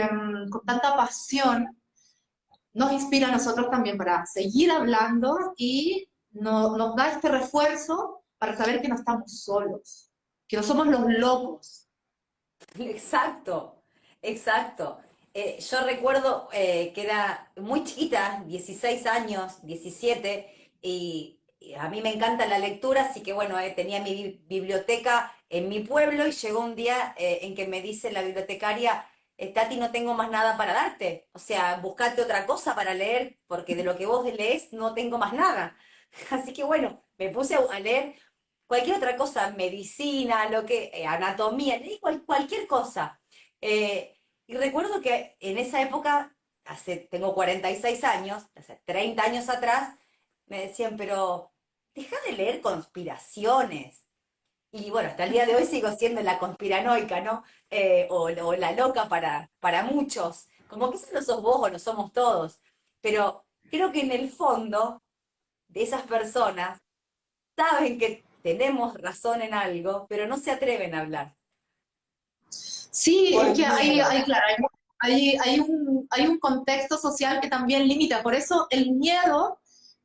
con tanta pasión, nos inspira a nosotros también para seguir hablando y nos da este refuerzo para saber que no estamos solos, que no somos los locos. Exacto, exacto. Yo recuerdo que era muy chiquita, 16 años, 17, y a mí me encanta la lectura, así que bueno, tenía mi biblioteca en mi pueblo y llegó un día en que me dice la bibliotecaria, Tati, no tengo más nada para darte, o sea, buscate otra cosa para leer, porque de lo que vos lees no tengo más nada. Así que bueno, me puse a leer cualquier otra cosa, medicina, anatomía, leí cualquier cosa. Y recuerdo que en esa época, tengo 46 años, hace 30 años atrás, me decían, pero deja de leer conspiraciones. Y bueno, hasta el día de hoy sigo siendo la conspiranoica, ¿no? O la loca para muchos. Como que eso no sos vos o no somos todos. Pero creo que en el fondo de esas personas saben que tenemos razón en algo, pero no se atreven a hablar Sí, por es que miedo. claro, hay un contexto social que también limita. Por eso el miedo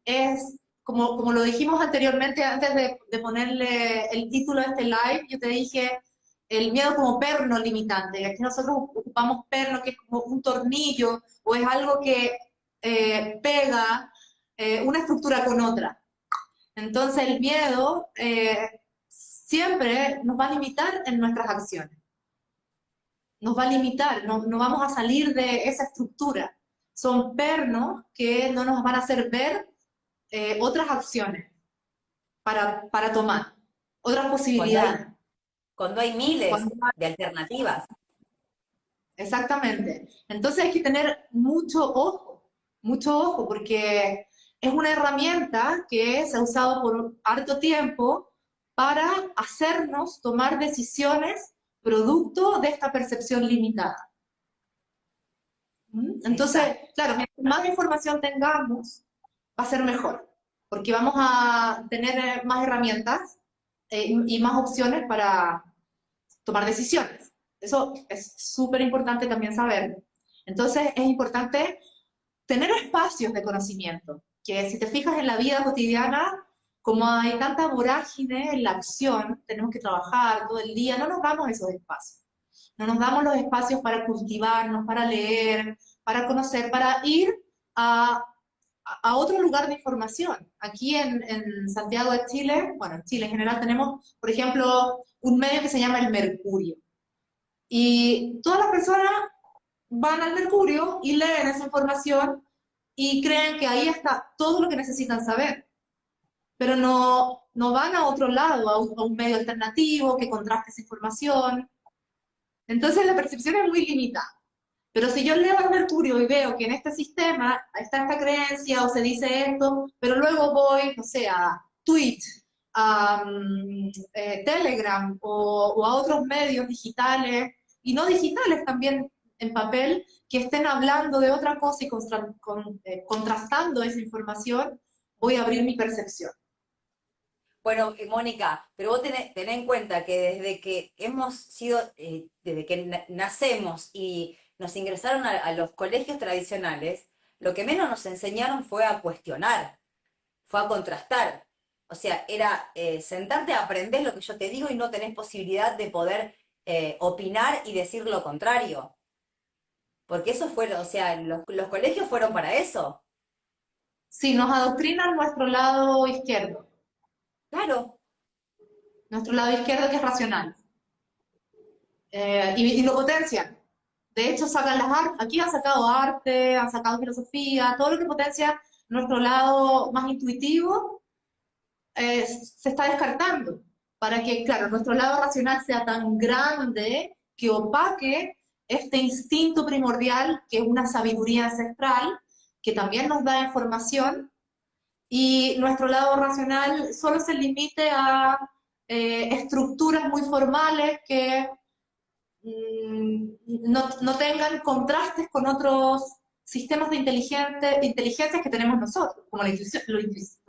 es, como lo dijimos anteriormente, antes de ponerle el título a este live, yo te dije el miedo como perno limitante. Aquí nosotros ocupamos perno, que es como un tornillo o es algo que pega una estructura con otra. Entonces el miedo siempre nos va a limitar en nuestras acciones, nos va a limitar, no vamos a salir de esa estructura. Son pernos que no nos van a hacer ver otras acciones para tomar. otras Cuando hay, posibilidades. cuando hay miles Cuando de alternativas. Exactamente. Entonces hay que tener mucho ojo, porque es una herramienta que se ha usado por harto tiempo para hacernos tomar decisiones producto de esta percepción limitada. ¿Mm? Entonces, Exacto. claro, mientras más información tengamos, va a ser mejor, porque vamos a tener más herramientas y más opciones para tomar decisiones. Eso es súper importante también saber. Entonces, es importante tener espacios de conocimiento, que si te fijas en la vida cotidiana, como hay tanta vorágine en la acción, tenemos que trabajar todo el día, no nos damos esos espacios. No nos damos los espacios para cultivarnos, para leer, para conocer, para ir a, a otro lugar de información. Aquí en Santiago de Chile, bueno, en Chile en general tenemos, por ejemplo, un medio que se llama El Mercurio. Y todas las personas van al Mercurio y leen esa información y creen que ahí está todo lo que necesitan saber, pero no van a otro lado, a un medio alternativo que contraste esa información. Entonces la percepción es muy limitada. Pero si yo leo el Mercurio y veo que en este sistema está esta creencia o se dice esto, pero luego voy, no sé, a Twitch, a Telegram o a otros medios digitales y no digitales también en papel que estén hablando de otra cosa y contrastando esa información, voy a abrir mi percepción. Bueno, Mónica, pero vos tenés en cuenta que desde que hemos sido, desde que nacemos y nos ingresaron a los colegios tradicionales, lo que menos nos enseñaron fue a cuestionar, fue a contrastar. O sea, era sentarte a aprender lo que yo te digo y no tenés posibilidad de poder opinar y decir lo contrario. Porque eso fue, o sea, los colegios fueron para eso. Si nos adoctrinan Claro, nuestro lado izquierdo que es racional, y lo potencian. De hecho, sacan aquí han sacado arte, han sacado filosofía, todo lo que potencia nuestro lado más intuitivo se está descartando para que, claro, nuestro lado racional sea tan grande que opaque este instinto primordial que es una sabiduría ancestral que también nos da información y nuestro lado racional solo se limite a estructuras muy formales que no tengan contrastes con otros sistemas de inteligencia que tenemos nosotros, como lo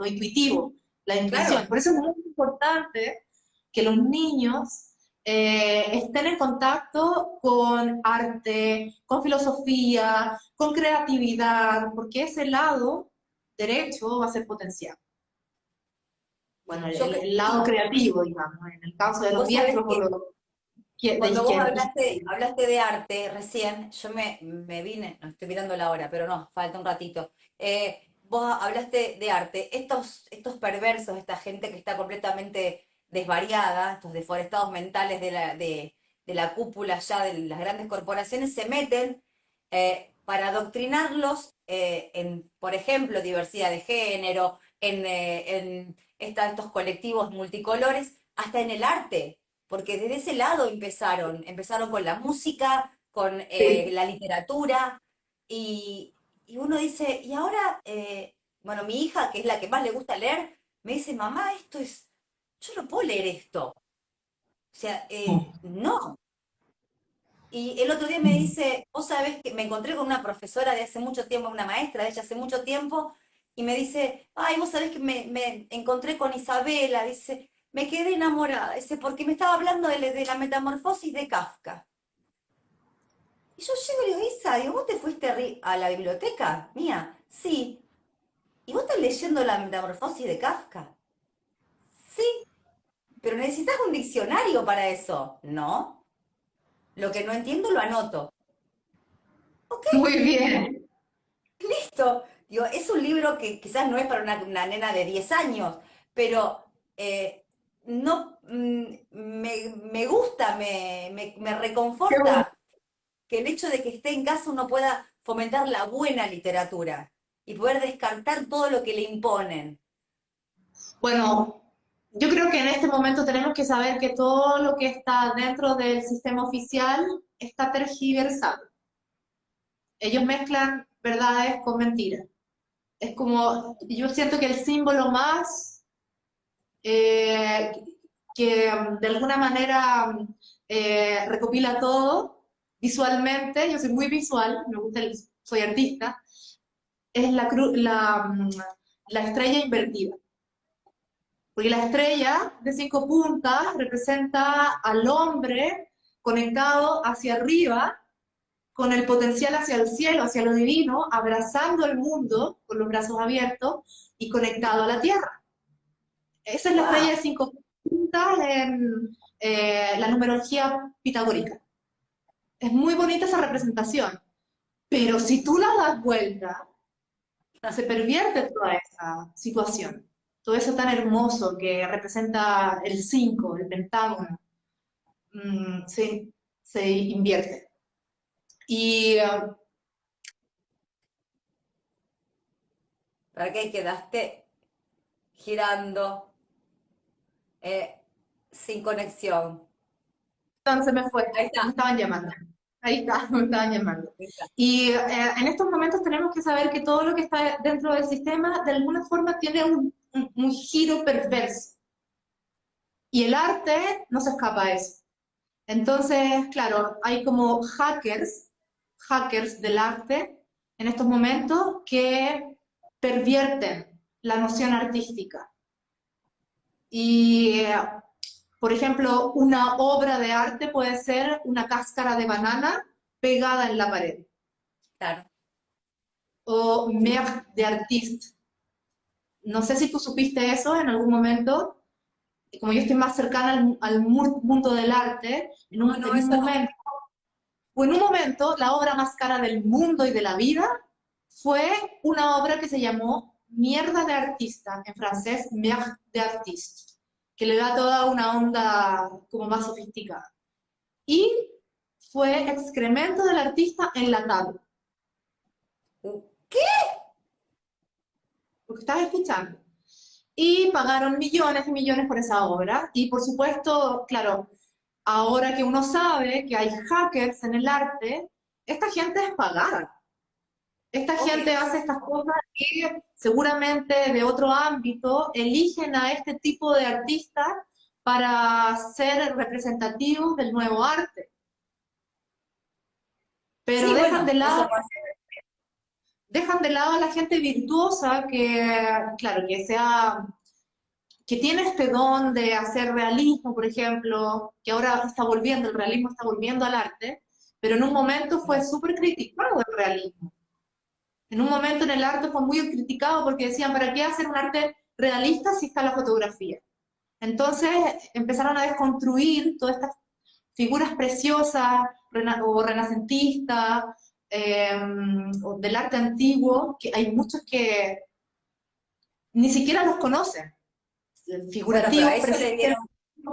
intuitivo, la intuición. claro. Por eso es muy importante que los niños estén en contacto con arte, con filosofía, con creatividad, porque ese lado derecho va a ser potenciado. Bueno, Yo el lado sí, creativo, digamos, en el caso de los vos sabés diestros o que los de cuando vos izquierda. hablaste de arte recién, yo me vine, no estoy mirando la hora, pero no, falta un ratito. Vos hablaste de arte, estos perversos, esta gente que está completamente desvariada, estos deforestados mentales de la cúpula ya de las grandes corporaciones, se meten para adoctrinarlos en, por ejemplo, diversidad de género, en estos colectivos multicolores, hasta en el arte porque desde ese lado empezaron con la música, con Sí. la literatura, y uno dice, y ahora, bueno, mi hija, que es la que más le gusta leer, me dice, mamá, yo no puedo leer esto. O sea, no. Y el otro día me dice, vos sabés que me encontré con una profesora de hace mucho tiempo, una maestra de ella hace mucho tiempo, y me dice, ay, vos sabés que me encontré con Isabela, dice, me quedé enamorada, dice, porque me estaba hablando de la metamorfosis de Kafka. Y yo llego y le digo, Isa, digo, ¿vos te fuiste a la biblioteca mía? Sí. ¿Y vos estás leyendo la metamorfosis de Kafka? Sí, pero necesitas un diccionario para eso. No. Lo que no entiendo lo anoto. Ok, Muy bien. listo. Digo, es un libro que quizás no es para una nena de 10 años, pero no me gusta, me Qué bueno. reconforta que el hecho de que esté en casa uno pueda fomentar la buena literatura y poder descartar todo lo que le imponen. Bueno, Yo creo que en este momento tenemos que saber que todo lo que está dentro del sistema oficial está tergiversado. Ellos mezclan verdades con mentiras. Es como, yo siento que el símbolo más eh, que de alguna manera recopila todo visualmente, yo soy muy visual, me gusta soy artista, es la estrella invertida. Porque la estrella de 5 puntas representa al hombre conectado hacia arriba, con el potencial hacia el cielo, hacia lo divino, abrazando el mundo con los brazos abiertos y conectado a la tierra. Esa es la estrella ¡Wow! de 5 puntas en la numerología pitagórica. Es muy bonita esa representación, pero si tú la das vuelta, se pervierte toda esa situación, todo eso tan hermoso que representa el 5, el pentágono, se invierte. Y ¿Para qué quedaste girando sin conexión? entonces me fue, Ahí me está, estaban llamando. Ahí está, me estaban llamando. ahí está. Y en estos momentos tenemos que saber que todo lo que está dentro del sistema de alguna forma tiene un giro perverso. Y el arte no se escapa a eso. Entonces, claro, hay como hackers del arte en estos momentos que pervierten la noción artística. Y, por ejemplo, una obra de arte puede ser una cáscara de banana pegada en la pared. Claro. O merde de artiste. No sé si tú supiste eso en algún momento. Como yo estoy más cercana al mundo del arte, No, no, eso no. en un momento la obra más cara del mundo y de la vida fue una obra que se llamó Mierda de artista, en francés, Merde de artiste, que le da toda una onda como más sofisticada. Y fue excremento del artista enlatado, ¿Qué? porque estás escuchando. Y pagaron millones y millones por esa obra. Y por supuesto, claro, ahora que uno sabe que hay hackers en el arte, esta gente es pagada. Esta Obvio. gente hace estas cosas y seguramente de otro ámbito eligen a este tipo de artistas para ser representativos del nuevo arte. Pero Sí, bueno, eso pasa. dejan de lado a la gente virtuosa que, claro, que tiene este don de hacer realismo, por ejemplo, que ahora está volviendo, el realismo está volviendo al arte, pero en un momento fue súper criticado el realismo. En un momento en el arte fue muy criticado porque decían, ¿para qué hacer un arte realista si está la fotografía? Entonces empezaron a desconstruir todas estas figuras preciosas o renacentistas, o del arte antiguo, que hay muchos que ni siquiera los conocen, Bueno, pero a figurativos, eso le preciosos. dieron,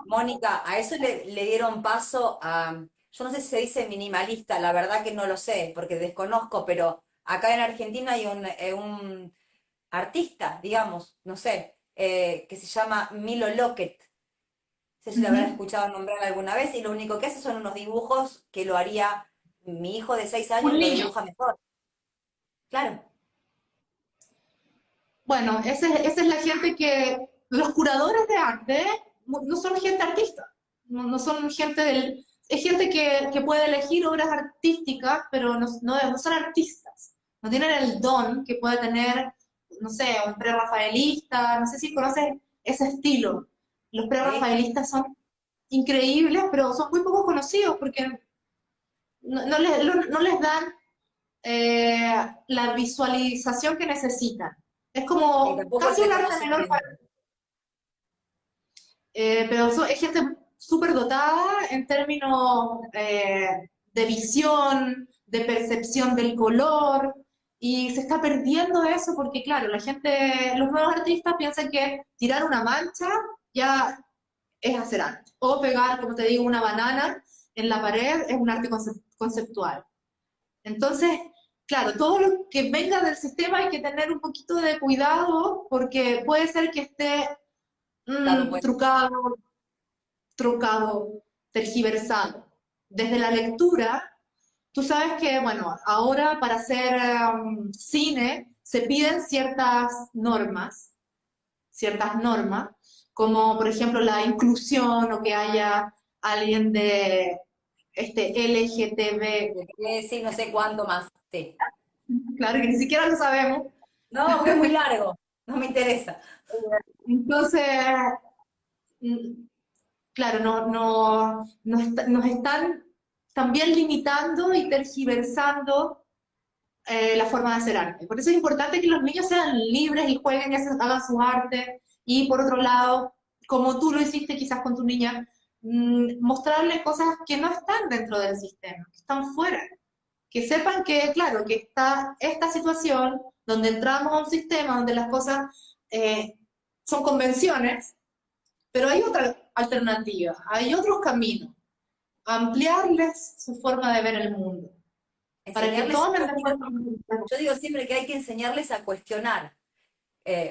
Mónica, a eso le dieron paso a, yo no sé si se dice minimalista, la verdad que no lo sé, porque desconozco, pero acá en Argentina hay un artista, digamos, no sé, que se llama Milo Lockett. No sé si lo habrás Ujú. escuchado nombrar alguna vez, y lo único que hace son unos dibujos que lo haría mi hijo de 6 Un años, lo niño. dibuja mejor. Claro, Bueno, esa es la gente que, los curadores de arte no son gente artista, no son gente es gente que puede elegir obras artísticas, pero no son artistas, no tienen el don que puede tener, no sé, un prerrafaelista, no sé si conoces ese estilo. Los sí. prerrafaelistas son increíbles, pero son muy poco conocidos porque no les dan la visualización que necesitan. Es Y como tampoco el casi un arte menor, reconocimiento. pero es gente súper dotada en términos de visión, de percepción del color, y se está perdiendo eso porque, claro, la gente, los nuevos artistas piensan que tirar una mancha ya es hacer arte, o pegar, como te digo, una banana en la pared es un arte conceptual. Entonces, claro, todo lo que venga del sistema hay que tener un poquito de cuidado porque puede ser que esté Dado vuelta. trucado, trucado, tergiversado. Desde la lectura, tú sabes que, bueno, ahora para hacer cine se piden ciertas normas, como por ejemplo la inclusión o que haya alguien de LGTB, Sí, no sé cuánto más. Sí. claro que ni siquiera lo sabemos. No, porque es muy largo. No me interesa. Entonces, mm, claro, nos están también limitando y tergiversando la forma de hacer arte. Por eso es importante que los niños sean libres y jueguen y hagan su arte. Y por otro lado, como tú lo hiciste quizás con tu niña, mostrarles cosas que no están dentro del sistema, que están fuera. Que sepan que, claro, que está esta situación donde entramos a un sistema donde las cosas son convenciones, pero hay otra alternativa, hay otros caminos. Ampliarles su forma de ver el mundo, para que Enseñarles, tomen yo la digo, forma de yo digo siempre que hay que enseñarles a cuestionar.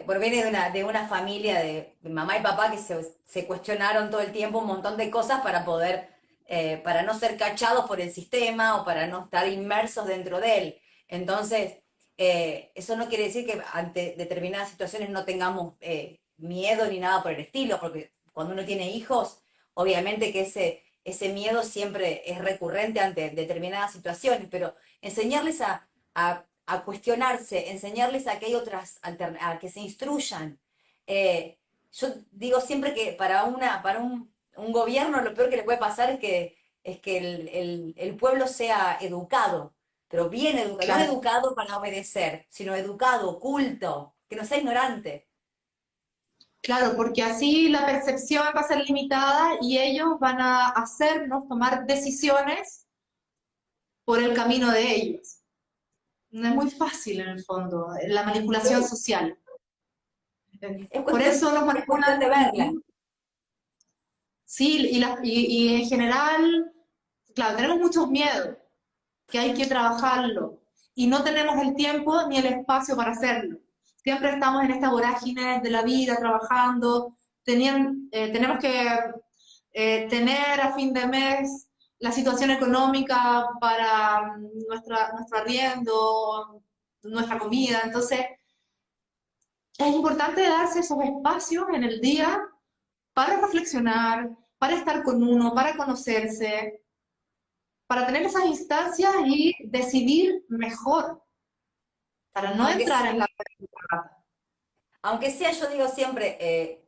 Bueno, viene de una familia de mamá y papá que se cuestionaron todo el tiempo un montón de cosas para poder, para no ser cachados por el sistema o para no estar inmersos dentro de él. Entonces, eso no quiere decir que ante determinadas situaciones no tengamos miedo ni nada por el estilo, porque cuando uno tiene hijos, obviamente que ese miedo siempre es recurrente ante determinadas situaciones, pero enseñarles a cuestionarse, enseñarles a que hay otras a que se instruyan. Yo digo siempre que para un gobierno lo peor que le puede pasar es que el pueblo sea educado, pero bien educado, no Claro, educado para obedecer, sino educado, culto, que no sea ignorante. claro, porque así la percepción va a ser limitada y ellos van a hacernos tomar decisiones por el camino de ellos. No es muy fácil en el fondo, la manipulación Sí, social. es Por cuestión, eso nos es cuestión de manipulan. verla. Sí, y en general, claro, tenemos muchos miedos que hay que trabajarlo y no tenemos el tiempo ni el espacio para hacerlo. Siempre estamos en esta vorágine de la vida, trabajando, tenemos que tener a fin de mes la situación económica para nuestro arriendo, nuestra comida. Entonces, es importante darse esos espacios en el día para reflexionar, para estar con uno, para conocerse, para tener esas instancias y decidir mejor, para no Aunque, entrar en la... aunque sea, yo digo siempre,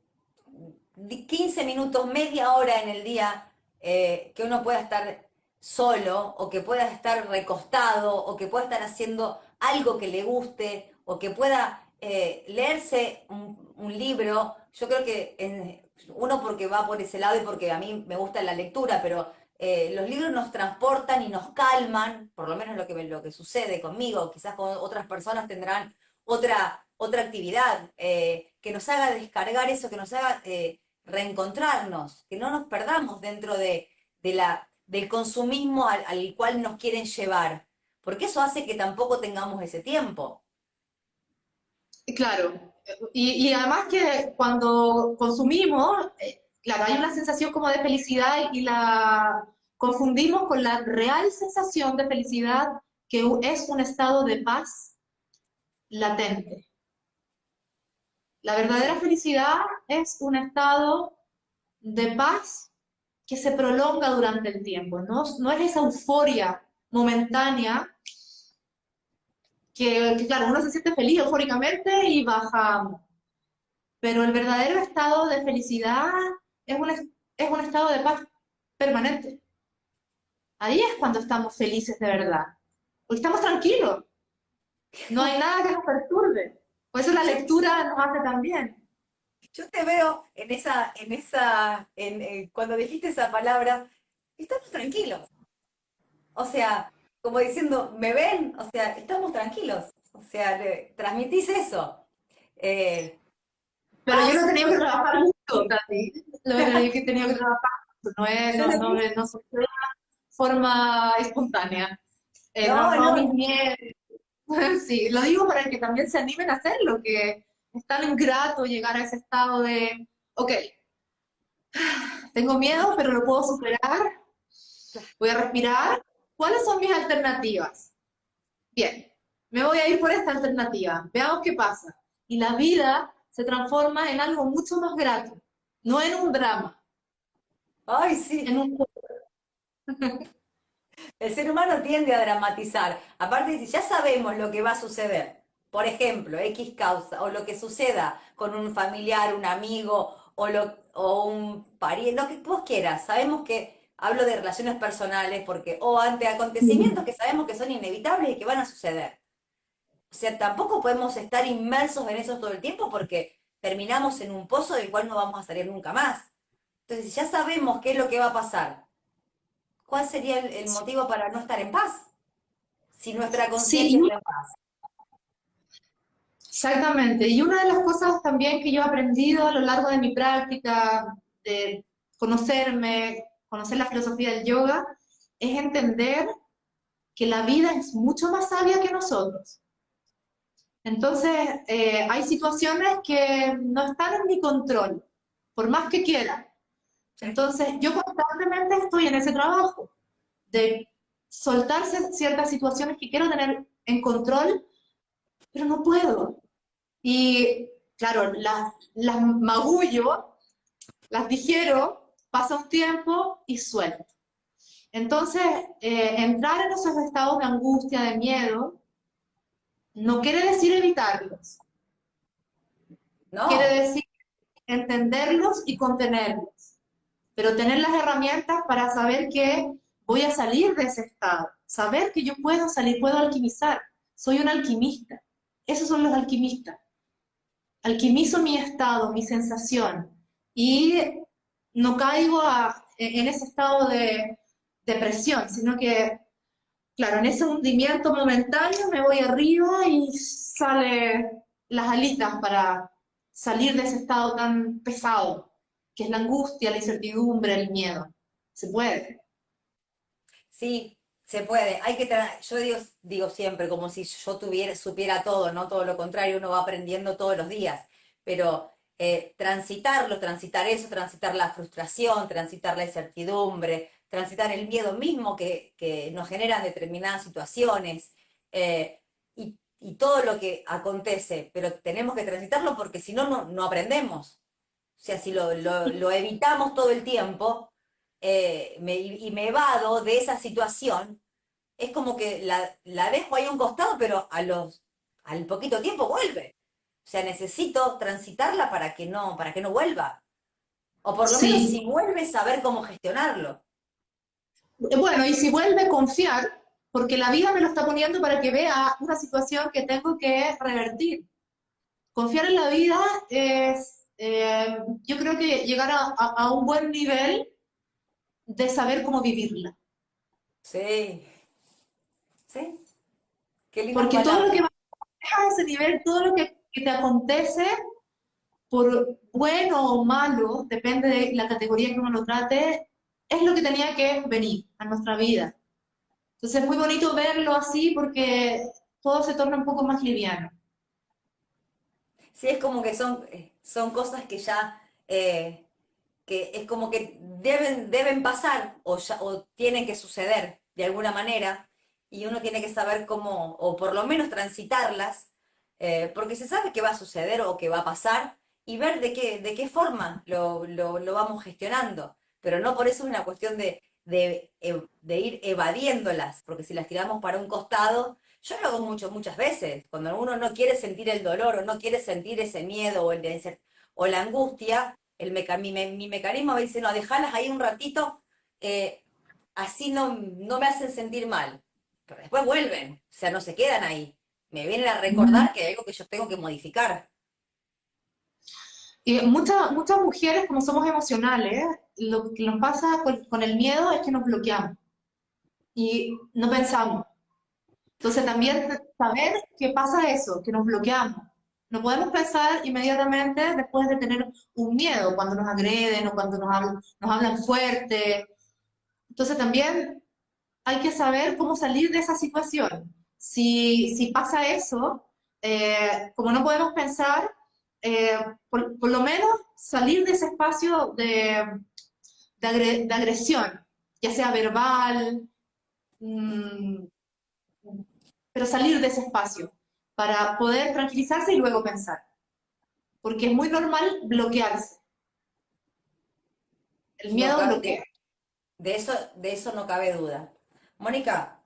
15 minutos, media hora en el día, que uno pueda estar solo, o que pueda estar recostado, o que pueda estar haciendo algo que le guste, o que pueda leerse un libro. Yo creo que uno porque va por ese lado y porque a mí me gusta la lectura, pero los libros nos transportan y nos calman, por lo menos lo que sucede conmigo, quizás con otras personas tendrán otra actividad, que nos haga descargar eso, que nos haga reencontrarnos, que no nos perdamos dentro del consumismo al cual nos quieren llevar, porque eso hace que tampoco tengamos ese tiempo. Claro, y además que cuando consumimos, claro, hay una sensación como de felicidad y la confundimos con la real sensación de felicidad que es un estado de paz latente. La verdadera Sí. felicidad es un estado de paz que se prolonga durante el tiempo, no es esa euforia momentánea claro, uno se siente feliz eufóricamente y baja, pero el verdadero estado de felicidad es un estado de paz permanente. Ahí es cuando estamos felices de verdad, porque estamos tranquilos, no hay nada que nos perturbe. Por eso la Yo, lectura nos hace también. yo te veo cuando dijiste esa palabra, estamos tranquilos. O sea, como diciendo, ¿me ven? O sea, estamos tranquilos. O sea, transmitís eso. Eh, Pero yo lo he paz. tenido que trabajar mucho, Tati. Lo he tenido que trabajar mucho, Yo lo que... no surgió de forma espontánea. He No, trabajado mis no, miedos. Sí, lo digo para que también se animen a hacerlo, que es tan ingrato llegar a ese estado de ok, tengo miedo, pero lo puedo superar, voy a respirar. ¿Cuáles son mis alternativas? Bien, me voy a ir por esta alternativa, veamos qué pasa. Y la vida se transforma en algo mucho más grato, no en un drama, Ay, en sí. un... El ser humano tiende a dramatizar. Aparte, si ya sabemos lo que va a suceder, por ejemplo, X causa, o lo que suceda con un familiar, un amigo, o un pariente, lo que vos quieras, sabemos que hablo de relaciones personales, porque, o ante acontecimientos que sabemos que son inevitables y que van a suceder. O sea, tampoco podemos estar inmersos en eso todo el tiempo porque terminamos en un pozo del cual no vamos a salir nunca más. Entonces, si ya sabemos qué es lo que va a pasar, ¿cuál sería el motivo para no estar en paz? Si nuestra conciencia Sí, está en paz. exactamente. Y una de las cosas también que yo he aprendido a lo largo de mi práctica, de conocerme, conocer la filosofía del yoga, es entender que la vida es mucho más sabia que nosotros. Entonces, hay situaciones que no están en mi control, por más que quiera. Sí. Entonces, yo constantemente estoy en ese trabajo de soltarse ciertas situaciones que quiero tener en control, pero no puedo. Y claro, las magullo, las digiero, pasa un tiempo y suelto. Entonces, entrar en esos estados de angustia, de miedo, no quiere decir evitarlos, quiere No, decir entenderlos y contenerlos, pero tener las herramientas para saber que voy a salir de ese estado, saber que yo puedo salir, puedo alquimizar, soy un alquimista, esos son los alquimistas. Alquimizo mi estado, mi sensación, y no caigo en ese estado de depresión, sino que, claro, en ese hundimiento momentáneo me voy arriba y sale las alitas para salir de ese estado tan pesado, que es la angustia, la incertidumbre, el miedo. Se puede. sí, se puede. Yo digo siempre, como si yo supiera todo, no todo lo contrario, uno va aprendiendo todos los días. Pero transitar eso, transitar la frustración, transitar la incertidumbre, transitar el miedo mismo que nos generan determinadas situaciones, y todo lo que acontece, pero tenemos que transitarlo porque si no, no aprendemos. O sea, si lo evitamos todo el tiempo, y me evado de esa situación, es como que la dejo ahí a un costado, pero al poquito tiempo vuelve. O sea, necesito transitarla para que no vuelva. O por lo menos Sí. si vuelve, saber cómo gestionarlo. Bueno, y si vuelve a confiar, porque la vida me lo está poniendo para que vea una situación que tengo que revertir. Confiar en la vida es, yo creo que llegar a un buen nivel de saber cómo vivirla. Sí, sí, qué lindas Porque todo lo que palabras. va a ese nivel, todo lo que te acontece, por bueno o malo, depende de la categoría que uno lo trate, es lo que tenía que venir a nuestra vida. Entonces es muy bonito verlo así porque todo se torna un poco más liviano. Sí, es como que son cosas que ya, que es como que deben pasar o tienen que suceder de alguna manera y uno tiene que saber cómo, o por lo menos transitarlas, porque se sabe que va a suceder o que va a pasar y ver de qué forma lo vamos gestionando. Pero no por eso es una cuestión de ir evadiéndolas, porque si las tiramos para un costado, yo lo hago muchas veces, cuando uno no quiere sentir el dolor o no quiere sentir ese miedo o la angustia, mi mecanismo me dice, no, dejalas ahí un ratito, eh, así no me hacen sentir mal. Pero después vuelven, o sea, no se quedan ahí. Me vienen a recordar que hay algo que yo tengo que modificar. Y muchas mujeres, como somos emocionales, lo que nos pasa con el miedo es que nos bloqueamos y no pensamos. Entonces también saber que pasa eso, que nos bloqueamos. No podemos pensar inmediatamente después de tener un miedo, cuando nos agreden o cuando nos hablan fuerte. Entonces también hay que saber cómo salir de esa situación. Si pasa eso, como no podemos pensar, por lo menos salir de ese espacio de agresión, ya sea verbal, mm, pero salir de ese espacio para poder tranquilizarse y luego pensar, porque es muy normal bloquearse, el No, miedo bloquea. de eso no cabe duda. Mónica,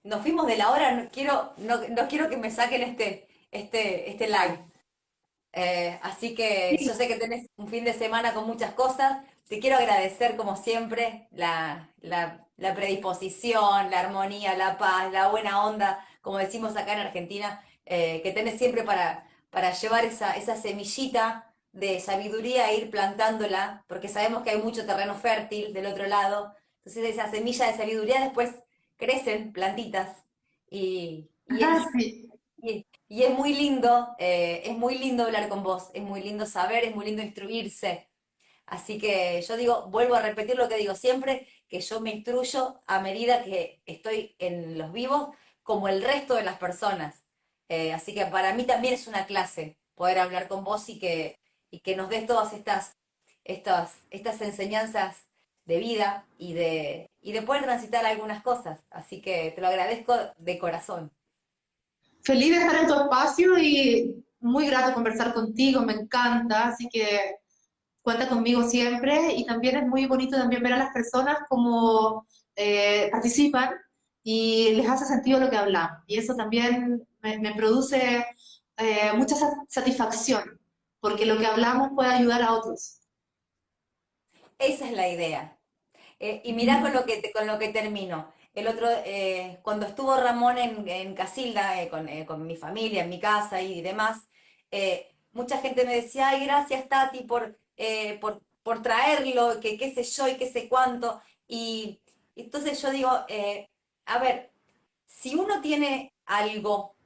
nos fuimos de la hora, no quiero que me saquen este live. Así que yo sé que tenés un fin de semana con muchas cosas. Te quiero agradecer, como siempre, la predisposición, la armonía, la paz, la buena onda, como decimos acá en Argentina, que tenés siempre para llevar esa semillita de sabiduría e ir plantándola, porque sabemos que hay mucho terreno fértil del otro lado. Entonces esa semilla de sabiduría después crecen plantitas y Ah, sí. y es muy lindo hablar con vos, es muy lindo saber, es muy lindo instruirse. Así que yo digo, vuelvo a repetir lo que digo siempre, que yo me instruyo a medida que estoy en los vivos, como el resto de las personas. Así que para mí también es una clase poder hablar con vos y que nos des todas estas enseñanzas de vida y de poder transitar algunas cosas. Así que te lo agradezco de corazón. Feliz de estar en tu espacio y muy grato conversar contigo, me encanta, así que cuenta conmigo siempre y también es muy bonito también ver a las personas como participan y les hace sentido lo que hablamos. Y eso también me produce mucha satisfacción, porque lo que hablamos puede ayudar a otros. Esa es la idea. Y mirá Ujú. con lo que termino. El otro, cuando estuvo Ramón en Casilda, con mi familia, en mi casa y demás, mucha gente me decía, ay, gracias Tati por traerlo, que qué sé yo y qué sé cuánto. Y entonces yo digo, a ver, si uno tiene algo,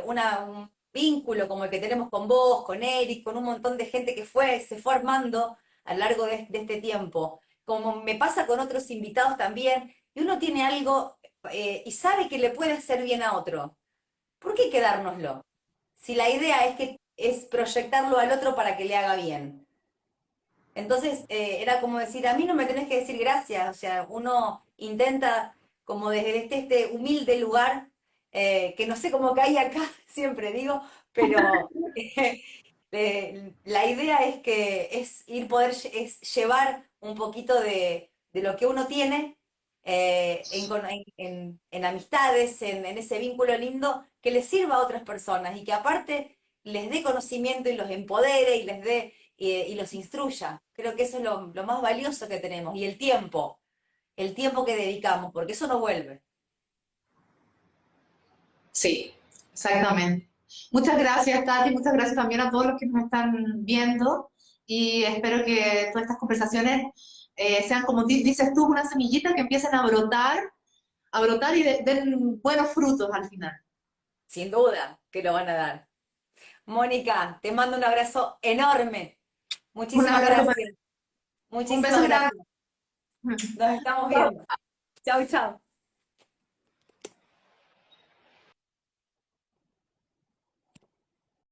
un vínculo como el que tenemos con vos, con Eric, con un montón de gente que se fue armando a lo largo de este tiempo, como me pasa con otros invitados también, y uno tiene algo y sabe que le puede hacer bien a otro, ¿por qué quedárnoslo? Si la idea es proyectarlo al otro para que le haga bien. Entonces era como decir, a mí no me tenés que decir gracias, o sea, uno intenta como desde este humilde lugar, que no sé cómo caí acá, siempre digo, pero la idea es que es es llevar un poquito de lo que uno tiene en amistades, en ese vínculo lindo, que les sirva a otras personas y que aparte les dé conocimiento y los empodere y les dé y los instruya. Creo que eso es lo más valioso que tenemos. Y el tiempo que dedicamos, porque eso no vuelve. Sí, exactamente. Muchas gracias, Tati, muchas gracias también a todos los que nos están viendo y espero que todas estas conversaciones sean, como dices tú, una semillita que empiecen a brotar y den buenos frutos al final. Sin duda que lo van a dar. Mónica, te mando un abrazo enorme. Un Muchísimas abrazo, gracias. un beso Muchísimas grande. gracias. Nos estamos viendo. Chau, chau.